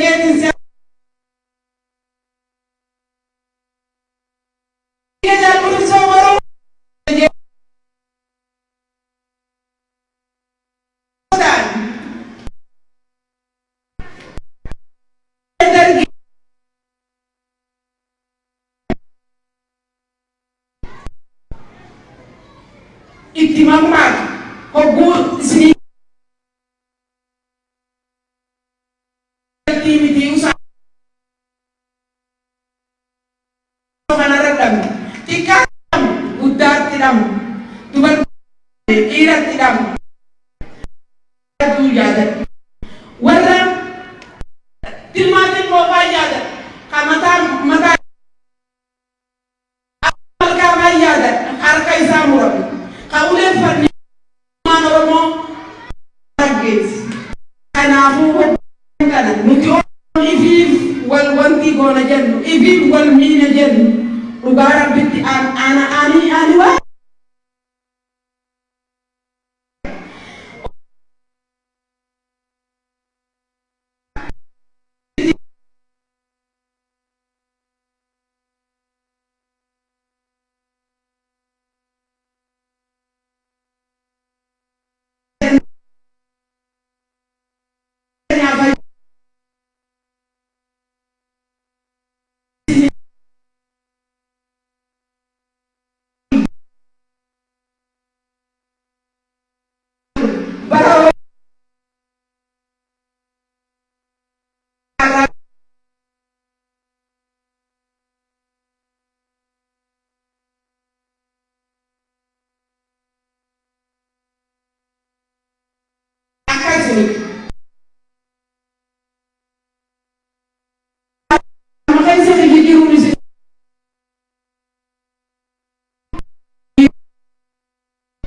S19: jeetin si jaalbulu soomaro itti mammaatu hogguu isinii miti usaa kanarra dhabne xiqqaa dhabne guddaatti dhabne dubartii dhiiratti dhabne aduu yaadadhu warra tilmaatiin moofaa yaadadhu ka mataa malkaamaa yaadadhu harka isaa muramu ka uleen farni maan oromoo raggeessi kanaafuu kana nuti ifiif wal wanti goona jennu ifiif wal miina jennu dhugaa rabbitti ani waa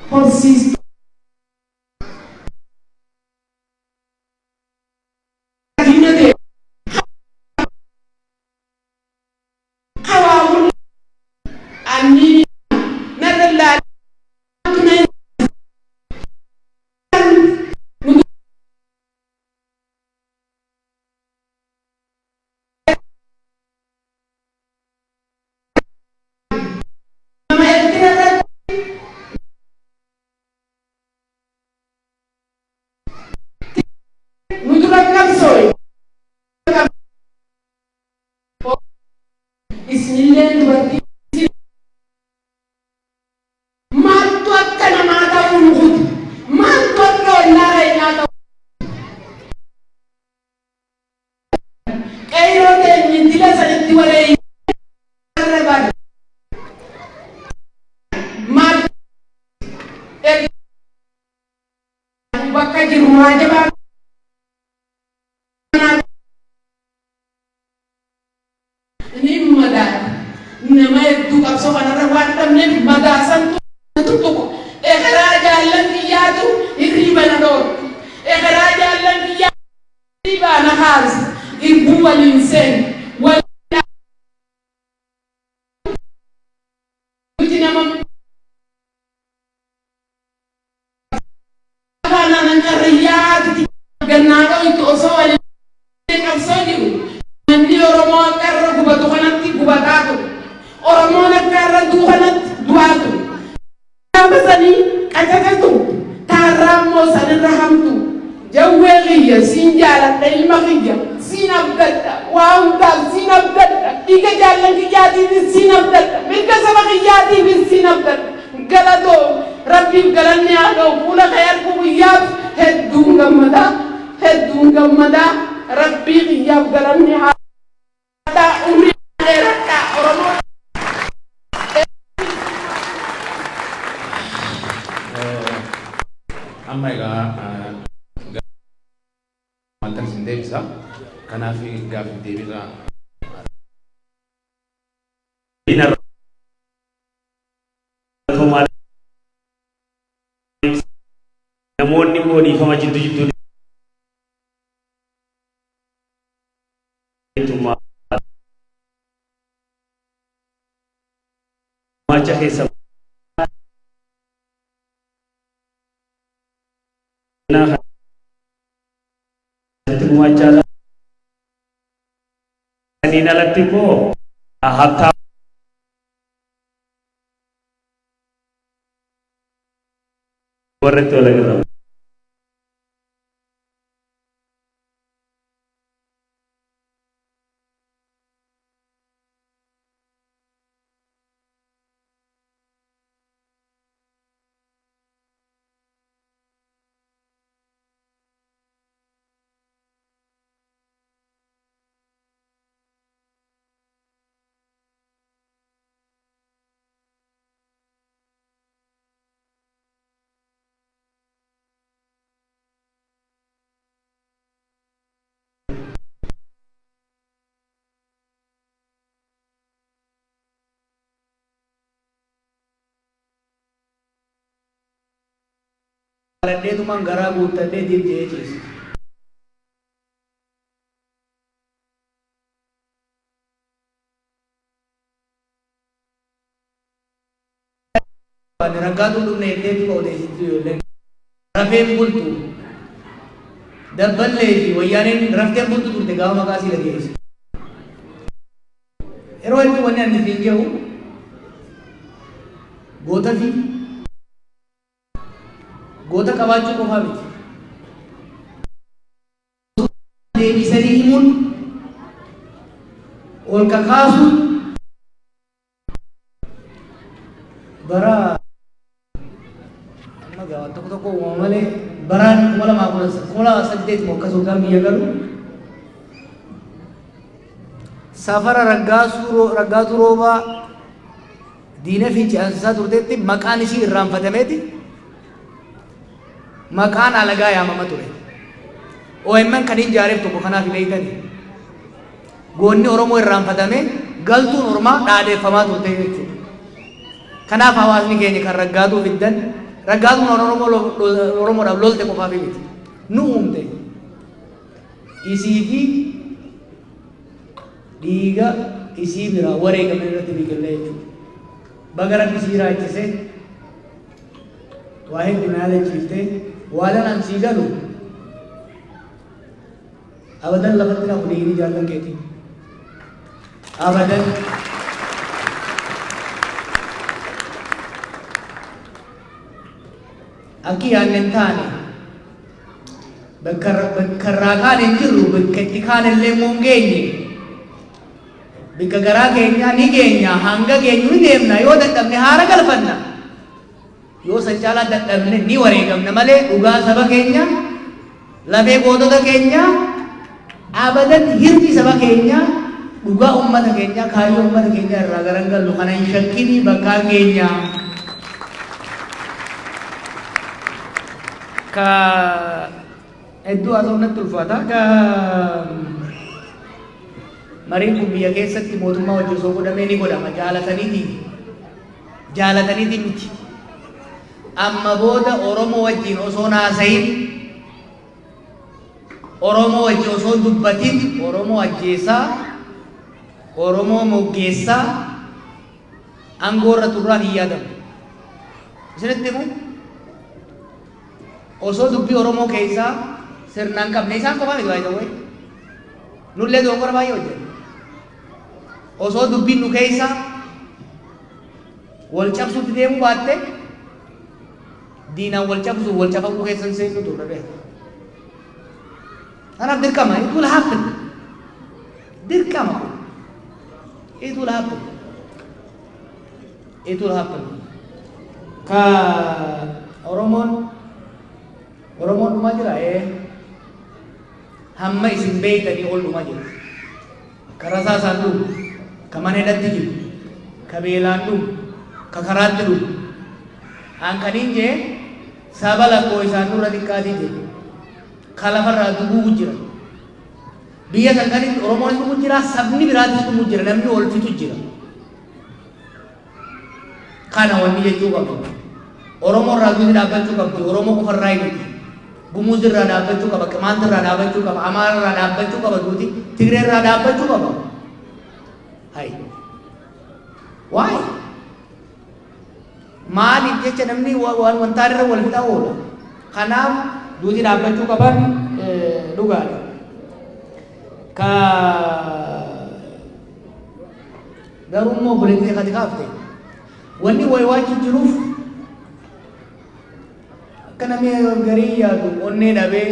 S19: consiste
S1: amma egaa wanta isin deebisa kanaaf gaaffii deebisa
S12: namoonni immoo dhiifama jidduu maacha keessa maacha Saniin alatti immoo habtaa warratti wal agarra.
S10: Aladheetumaan garaa guuttadhee diimjee ciise. Raggaatuun dhumne heddeetu odeessitu ijoolleen rafeen bultu dabballee fi wayyaaneen rafteen bultu turte gaafa maqaa sii dhageesse. Yeroo hedduu wanni ani siin jedhu goota qabaachuu qofaa miti. Deebisanii himuun ol kakaasuun bara amma gaawwan tokko tokko uumama malee baraan 2018 moo akkasumas biyya galu safara raggaatu roobaa diina fiichi ansisaa turteetti maqaan ishii irraanfatameeti. Maqaan alagaa yaamama ture. OMN kan ijaareef tokko kanaaf beeytani. Goonni Oromoo irraanfatame galtuun Oromaa dhaadeeffamaa turte jechuudha. Kanaaf hawaasni keenya kan raggaatuu fiddan raggaatuun Oromoodhaaf lolte qofaaf miti. Nu uumte isii fi dhiiga isii biraa wareegame irratti biqillee jechuudha. Baga rabbi isii raachise waa hedduu na yaadachiiftee waadan an sii galu abadan lafatti na fuudhee jaallan keeti abadan akki yaannen taane bakka irraa kaan hin jirru bakka itti kaan illee immoo hin geenye bakka garaa keenyaa ni geenya hanga geenyu ni deemna yoo dadhabne haara galfanna yoo san caalaa dadhabne ni wareegamna malee dhugaa saba keenya lafee gootota keenya abadan hirdi saba keenya dhugaa ummata keenya kaayyoo ummata keenya irraa garangallu kana hin shakkini bakka keenya ka hedduu haasofnatti ulfaata ka mariin kun biyya keessatti mootummaa wajjin osoo godhamee ni godhama jaalataniiti miti. Amma booda Oromoo wajjin osoo naasayin Oromoo wajjin osoo dubbatin Oromoo ajjeesaa Oromoo moggeessaa aangoorra turraan hin yaadamu. Isinitti himu osoo dubbii Oromoo keessaa sirnaan qabne isaan qofaa miti baay'ee ta'uu nullee doongora baay'ee hojjenna. Osoo dubbiin nu keessa wal cabsuutti deemuu baatte diinaan wal cabsuu wal cabamuu keessan seennu turre beeku. Kanaaf dirqama it will happen. Dirqama it will happen. It will happen. Ka Oromoon dhumaa jira hamma isin beeytanii ol dhumaa jira. Ka rasaa isaan dhumu, ka mana hidhatti jiru, ka beelaan dhumu, ka karaatti dhumu. An kaniin jee saba lakkoo isaan nurra xiqqaatii jiru. Ka lafarraa dubuu jira. Biyya san kanitti Oromoonis dhumu jira, sabni biraatis dhumu jira, namni ol fitu jira. Kana wanni jechuu qabdu. Oromoo irraa duuti dhaabbachuu qabdi. Oromoo qofarraa hin dhufu. Gumuz irraa dhaabbachuu qaba, Qimaant irraa dhaabbachuu qaba, Amaara irraa dhaabbachuu qaba duuti, Tigree irraa dhaabbachuu qaba. Hai. Why? Maaliif jecha namni wantaan irra wal fixaa oola. Kanaaf duuti dhaabbachuu qaban dhugaadha. Ka garuu immoo buleettee kati kaafte wanni waywaachuu jiruuf akka namni garii yaadu onnee dhabee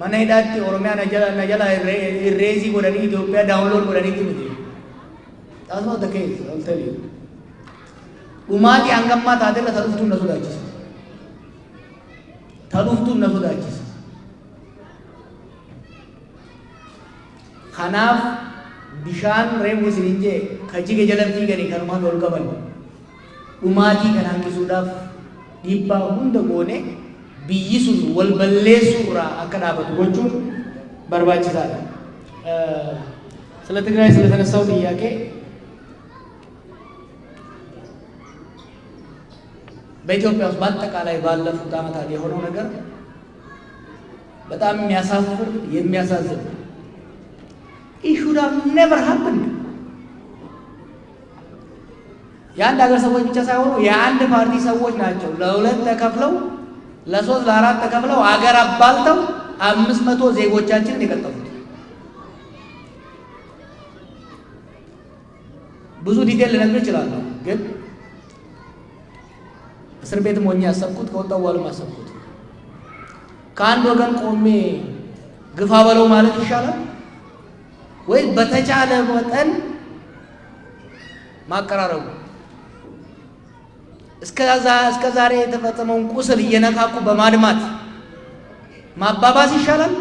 S10: mana hidhaatti Oromiyaa na jala irreesii godhanii Itoophiyaa daawunlood godhaniitti miti. That's not the case, I'll tell you. Dhumaatii hangammaa taatella taluuftuun na sodaachisa. Taluuftuun na sodaachisa. Kanaaf bishaan reefu isiniin jee ka jige jala fiiganii kanumaan ol qaban dhumaatii kana hanqisuudhaaf dhiibbaa hunda goone biyyi sun wal balleessuurraa akka dhaabatu gochuun barbaachisaadha. ስለ ትግራይ ስለተነሳው ጥያቄ በኢትዮጵያ ውስጥ በአጠቃላይ ባለፉት ዓመታት የሆነው ነገር በጣም የሚያሳፍር የሚያሳዝን it should have never happened. የአንድ ሀገር ሰዎች ብቻ ሳይሆኑ የአንድ ፓርቲ ሰዎች ናቸው ለሁለት ተከፍለው ለሶስት ለአራት ተከፍለው አገር አባልተው 500 ዜጎቻችንን የቀጠፉት። ብዙ ዲቴል ልነግር እችላለሁ፣ ግን እስር ቤትም ሆኜ ያሰብኩት ከወጣሁ በኋላ ያሰብኩት ከአንድ ወገን ቆሜ ግፋ በለው ማለት ይሻላል ወይ በተቻለ መጠን ማቀራረቡ እስከ ዛሬ የተፈጸመውን ቁስል እየነካኩ በማድማት ማባባስ ይሻላል?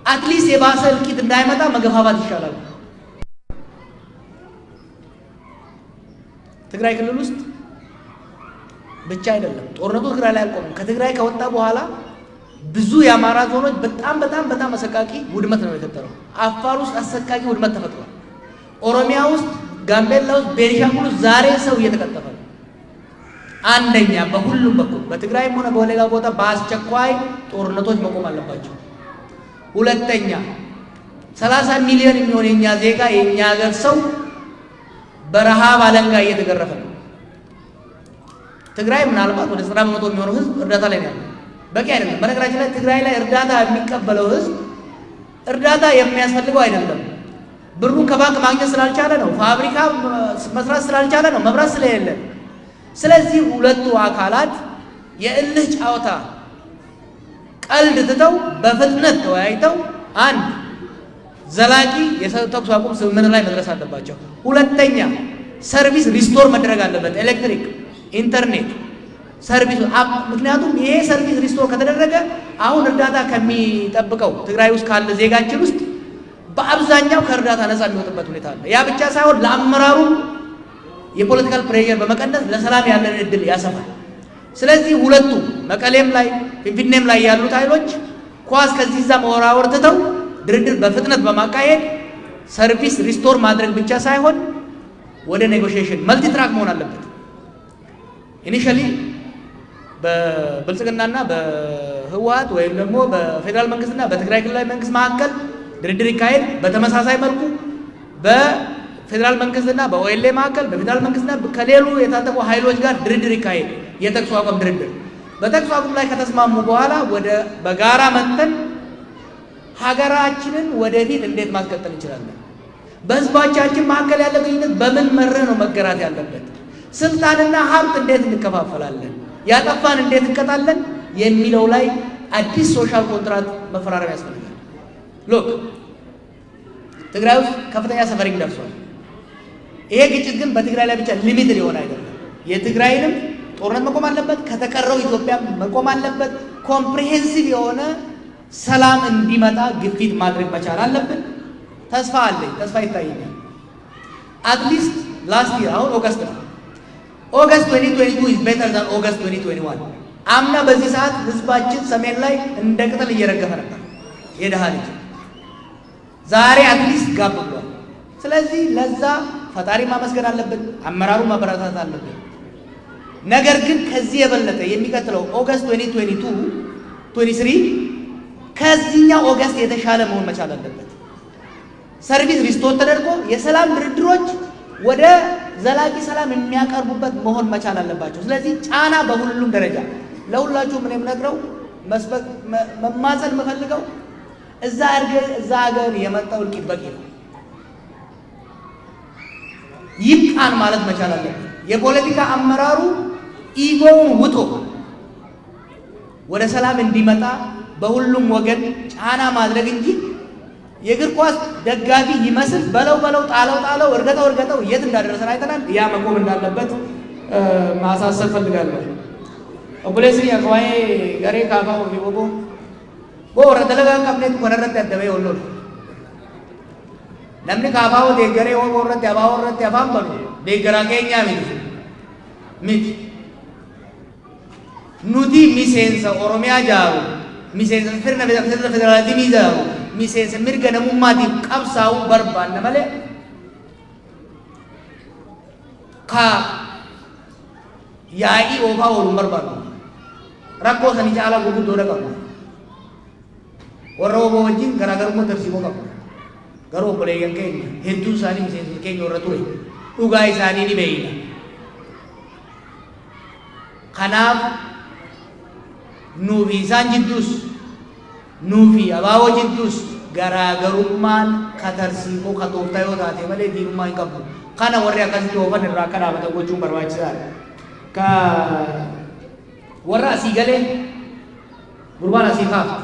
S10: አትሊስት የባሰ እልቂት እንዳይመጣ መገፋፋት ይሻላል? ትግራይ ክልል ውስጥ ብቻ አይደለም ጦርነቱ ትግራይ ላይ አልቆመም። ከትግራይ ከወጣ በኋላ ብዙ የአማራ ዞኖች በጣም አሰቃቂ ውድመት ነው የተፈጠረው። አፋር ውስጥ አሰቃቂ ውድመት ተፈጥሯል። ኦሮሚያ ውስጥ፣ ጋምቤላ ውስጥ፣ ቤኒሻንጉል ውስጥ ዛሬ ሰው እየተቀጠፈ ነው። አንደኛ በሁሉም በኩል በትግራይም ሆነ በሌላ ቦታ በአስቸኳይ ጦርነቶች መቆም አለባቸው። ሁለተኛ 30 ሚሊዮን የሚሆን የኛ ዜጋ የኛ ሀገር ሰው በረሃብ አለንጋ እየተገረፈ ነው። ትግራይ ምናልባት ወደ 90% የሚሆነው ህዝብ እርዳታ ላይ ነው ያለው። በቂ አይደለም። በነገራችን ላይ ትግራይ ላይ እርዳታ የሚቀበለው ህዝብ እርዳታ የሚያስፈልገው አይደለም። ብሩን ከባንክ ማግኘት ስላልቻለ ነው። ፋብሪካ መስራት ስላልቻለ ነው። መብራት ስለሌለ። ስለዚህ ሁለቱ አካላት የእልህ ጫወታ ቀልድ ትተው በፍጥነት ተወያይተው አንድ ዘላቂ የተኩስ አቁም ስምምነት ላይ መድረስ አለባቸው። ሁለተኛ ሰርቪስ ሪስቶር መደረግ አለበት። ኤሌክትሪክ፣ ኢንተርኔት ሰርቪስ። ምክንያቱም ይሄ ሰርቪስ ሪስቶር ከተደረገ አሁን እርዳታ ከሚጠብቀው ትግራይ ውስጥ ካለ ዜጋችን ውስጥ በአብዛኛው ከእርዳታ ነፃ የሚወጥበት ሁኔታ አለ። ያ ብቻ ሳይሆን ለአመራሩ የፖለቲካል ፕሬሸር በመቀነስ ለሰላም ያለን እድል ያሰፋል። ስለዚህ ሁለቱ መቀሌም ላይ ፊንፊኔም ላይ ያሉት ኃይሎች ኳስ ከዚህ እዛ መወራወር ትተው ድርድር በፍጥነት በማካሄድ ሰርቪስ ሪስቶር ማድረግ ብቻ ሳይሆን ወደ ኔጎሽዬሽን መልቲ ትራክ መሆን አለበት። ኢኒሺያሊ በብልጽግናና በህወሓት ወይም ደግሞ በፌዴራል መንግስትና በትግራይ ክልላዊ መንግስት መካከል ድርድር ይካሄድ። በተመሳሳይ መልኩ በፌዴራል መንግስትና በኦኤልኤ መካከል በፌዴራል መንግስትና ከሌሉ የታጠቁ ኃይሎች ጋር ድርድር ይካሄድ። የተኩስ አቁም ድርድር በተኩስ አቁም ላይ ከተስማሙ በኋላ ወደ በጋራ መጥተን ሀገራችንን ወደፊት እንዴት ማስቀጠል እንችላለን? በህዝባቻችን መካከል ያለ ግንኙነት በምን መርህ ነው መገራት ያለበት? ስልጣንና ሀብት እንዴት እንከፋፈላለን? ያጠፋን እንዴት እንቀጣለን? የሚለው ላይ አዲስ ሶሻል ኮንትራክት መፈራረም ያስፈልጋል። ሎክ ትግራይ ውስጥ ከፍተኛ ሰፈሪንግ ደርሷል። ይሄ ግጭት ግን በትግራይ ላይ ብቻ ሊሚትድ የሆነ አይደለም። የትግራይንም ጦርነት መቆም አለበት፣ ከተቀረው ኢትዮጵያ መቆም አለበት። ኮምፕሪሄንሲቭ የሆነ ሰላም እንዲመጣ ግፊት ማድረግ መቻል አለብን። ተስፋ አለኝ፣ ተስፋ ይታየኛል። አትሊስት ላስት ይር አሁን ኦገስት ነው። ኦገስት 2022 is better than ኦገስት 2021። አምና በዚህ ሰዓት ህዝባችን ሰሜን ላይ እንደ ቅጠል እየረገፈ ነበር የደሃ ልጅ። ዛሬ አትሊስት ጋብ ብሏል። ስለዚህ ለዛ ፈጣሪ ማመስገን አለብን፣ አመራሩ ማበረታታት አለብን። ነገር ግን ከዚህ የበለጠ የሚቀጥለው ኦገስት 2022 23 ከዚህኛው ኦገስት የተሻለ መሆን መቻል አለበት። ሰርቪስ ሪስቶር ተደርጎ የሰላም ድርድሮች ወደ ዘላቂ ሰላም የሚያቀርቡበት መሆን መቻል አለባቸው። ስለዚህ ጫና በሁሉም ደረጃ ለሁላችሁም እኔም ነግረው መማፀን የምፈልገው እዛ ሀገር የመጣው እልቂት በቂ ነው። ይብቃን ማለት መቻል አለበት። የፖለቲካ አመራሩ ኢጎውን ውጦ ወደ ሰላም እንዲመጣ በሁሉም ወገን ጫና ማድረግ እንጂ የእግር ኳስ ደጋፊ ይመስል በለው ጣለው እርገጠው የት እንዳደረሰን አይተናል። ያ መቆም እንዳለበት ማሳሰብ ፈልጋለሁ። ኦቦሌስኒ አከዋይ ገሬ ካፋ ወሚቦቦ ቦረ ደለጋ ቀብኔት ኮነረት ያደበ ወሎ namni kaafaa deeggaree Oromoo irratti abaa irratti afaan banu deeggaraa keenyaa miti nuti miseensa Oromiyaa jaaru miseensa sirna federaalizimii jaaru miseensa mirga namummaatiif qabsaa'uu barbaanna malee ka yaa'ii oofaa ooluun barbaannu rakkoo sanii caalaa gurguddoodha qabu warra Oromoo wajjin garaagarummaa tarsiimoo qabu. Garuu obboleeyyan keenya hedduu isaanii miseensa keenya irra ture dhugaa isaanii ni beeyna. Kanaaf nuufi isaan jidduus nuufi abaawoo jidduus garaagarummaan katarsiikoo katooftaa yoo taate malee diinummaa hin qabdu. Kana warri akkasitti oofan irraa akka dhaabatan gochuun barbaachisaadha. Ka warra asii galee gurbaan asii kaafta.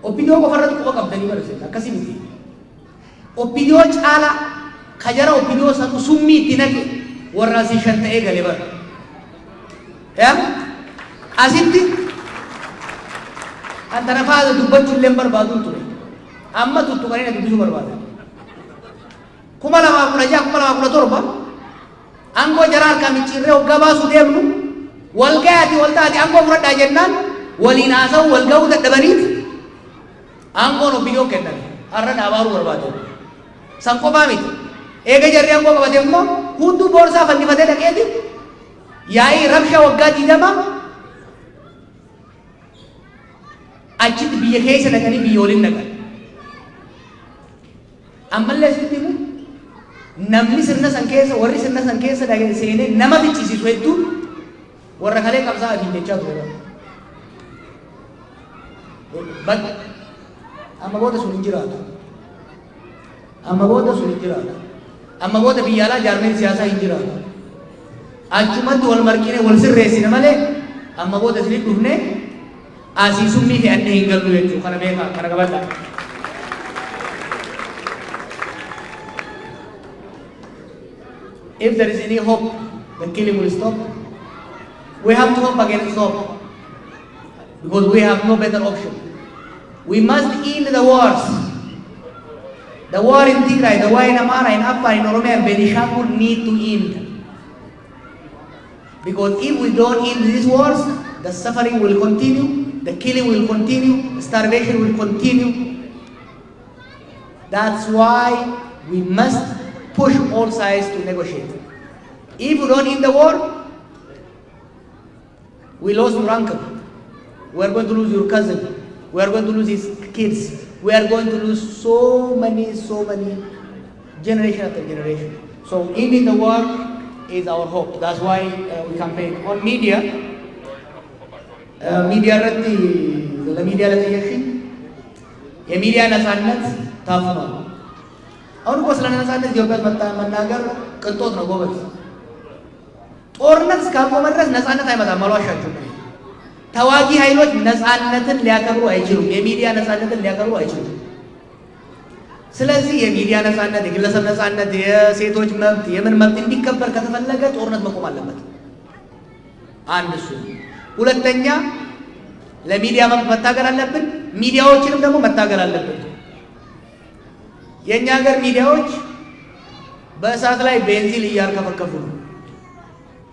S10: Opinio qofarratti quba qabdanii barsiisa akkasii miti. Opinio caala kajara opinio san summii itti naqe warra asii shan ta'ee galee bara. Asitti antana faada dubbachuu illee barbaadu ture. Amma tuttuqanii na dubbisuu barbaada. 2016-2017 aangoo jara harkaa micciirree hoggaa baasuu deemnu walgayaati waltaati aangoo fudhadhaa jennaan waliin haasa'u walga'uu dadhabaniif aangoon opiniyoo kennan har'a dhaabaaruu barbaadu. San qofaa miti. Eega jarri aangoo qabate immoo hunduu boorsaa fannifatee dhaqeeti yaa'ii rabsha waggaa 20 achitti biyya keessa dhaqanii biyya waliin dhaqan. Ammallee asitti immoo namni sirna san keessa warri sirna san keessa seenee nama fichisiisu hedduun warra kalee qabsaa'atiin jechaa ture. Amma booda sun hin jiraatu. Amma booda sun hin jiraatu. Amma booda biyya alaa jaarmeen siyaasaa hin jiraatu. Achumatti wal marqine wal sirreessine malee amma booda isin dhufne asii summii fe'annee hin gallu jechuudha. Kana beekaa kana qabadhaa. If there is any hope, the killing will stop. We have to hope against hope because we have no better option. We must end the wars. The war in Tigray, the war in Amara, in Afar, in Oromia, and Benishangul need to end. Because if we don't end these wars, the suffering will continue, the killing will continue, the starvation will continue. That's why we must push all sides to negotiate. If we don't end the war, we lost your uncle. We are going to lose your cousin. We are going to lose his kids. We are going to lose so many generation after generation. So ending the war is our hope. That's why we campaign on media. Media rati, the media rati yashi. Ye media nasanat tafma. Aunu ko selana nasanat jawab managar kentot na gobas. Ornas kamu madras nasanat ay mata malwasha chuma. ተዋጊ ኃይሎች ነፃነትን ሊያከብሩ አይችሉም። የሚዲያ ነፃነትን ሊያከብሩ አይችሉም። ስለዚህ የሚዲያ ነፃነት፣ የግለሰብ ነፃነት፣ የሴቶች መብት፣ የምን መብት እንዲከበር ከተፈለገ ጦርነት መቆም አለበት። አንድ እሱ። ሁለተኛ ለሚዲያ መብት መታገል አለብን። ሚዲያዎችንም ደግሞ መታገል አለብን። የኛ ሀገር ሚዲያዎች በእሳት ላይ ቤንዚን እያርከፈከፉ ነው።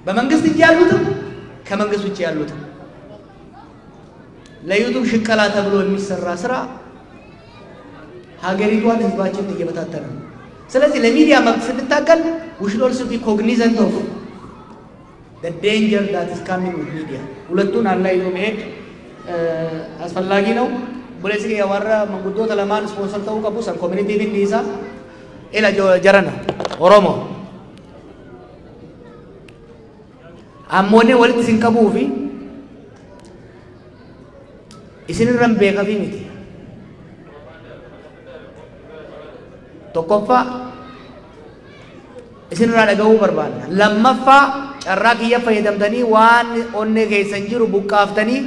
S10: በመንግስት እጅ ያሉትም ከመንግስት ውጭ ያሉትም ለዩቱብ ሽቀላ ተብሎ የሚሰራ ስራ ሀገሪቷን ህዝባችንን እየበታተነ ነው። ስለዚህ ለሚዲያ መብት ስንታገል we should also be cognizant of the danger that is coming with media. ሁለቱን አላይቶ መሄድ አስፈላጊ ነው። ቦሌሲ ያወራ መንጉዶ ተለማን ስፖንሰር ተው ቀቡ ሰን ኮሚኒቲ ቢንዲሳ ኤላ ጀረና ኦሮሞ አሞኔ ወልት ሲንቀቡፊ isinirran beekafi miti. Tokkoffaa isinirraa dhagahuu barbaanna. Lammaffaa carraa kiyya fayyadamtanii waan onnee keessan jiru buqqaaftanii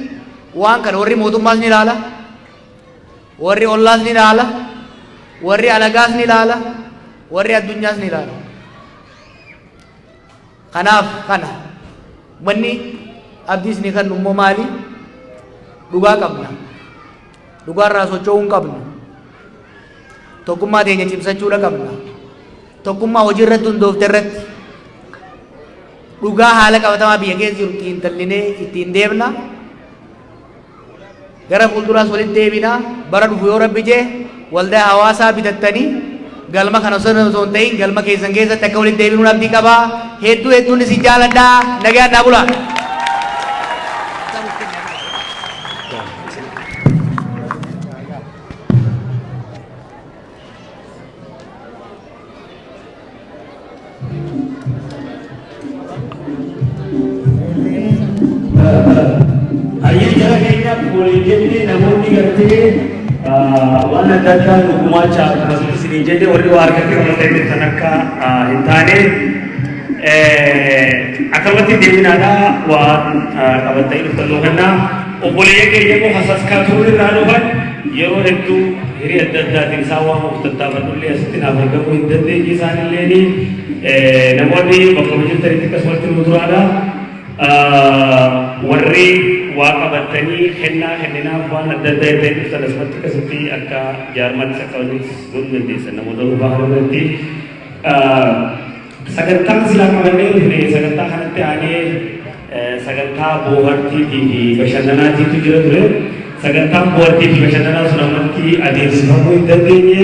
S10: waan kana warri mootummaas ni ilaala, warri ollaas ni ilaala, warri alagaas ni ilaala, warri addunyaas ni ilaala. Kanaaf kana wanni abdiis ni kan immoo maali? Dhugaa qabna. Dhugaarraa socho'uu hin qabnu. Tokkummaa teenya cimsachuudha qabna. Tokkummaa hojii irratti hundoofte irratti dhugaa haala qabatamaa biyya keessa jiru xiinxallinee ittiin deemna. Gara fuulduraas walitti deebina. Bara dhufu yoo Rabbi jee waldaa hawaasaa bitattanii galma kana osoo hin ta'in galma keessan keessatti akka walitti deebinuun abdii qabaa. Hedduun isin jaaladhaa. Nagaan naa bulaa.
S12: Ayyaana keenya waliin jennee namoonni gartee waan adda addaa dhugumaachaa akkasumas isin jennee warri waa argate qabatanii kan akka hin taane akkamitti deeminaadha waan qabatanii dhuftanii kennaa obboleeyyan keenya immoo hasaskaa turuu irraa dhufan yeroo hedduu hirii adda addaatiin isaan waan of tattaafannullee asitti naaf argamuu hin dandeenye isaanillee namoonni bakka hojjetanitti akkasumatti nu duraadha. Warri waa qabatanii kenninaaf waan adda addaa ta'e dhuftan asumatti akkasitti akka jaarmaatti saqqabanis godhuu dandeessan namoota dhuunfaa irratti sagantaan silaa qabannee dhufne sagantaa kanatti aanee sagantaa bohaartiitii fi bashannanaatiitu jira ture. Sagantaan bohaartii fi bashannanaa sun ammatti adeemsifamuu hin dandeenye.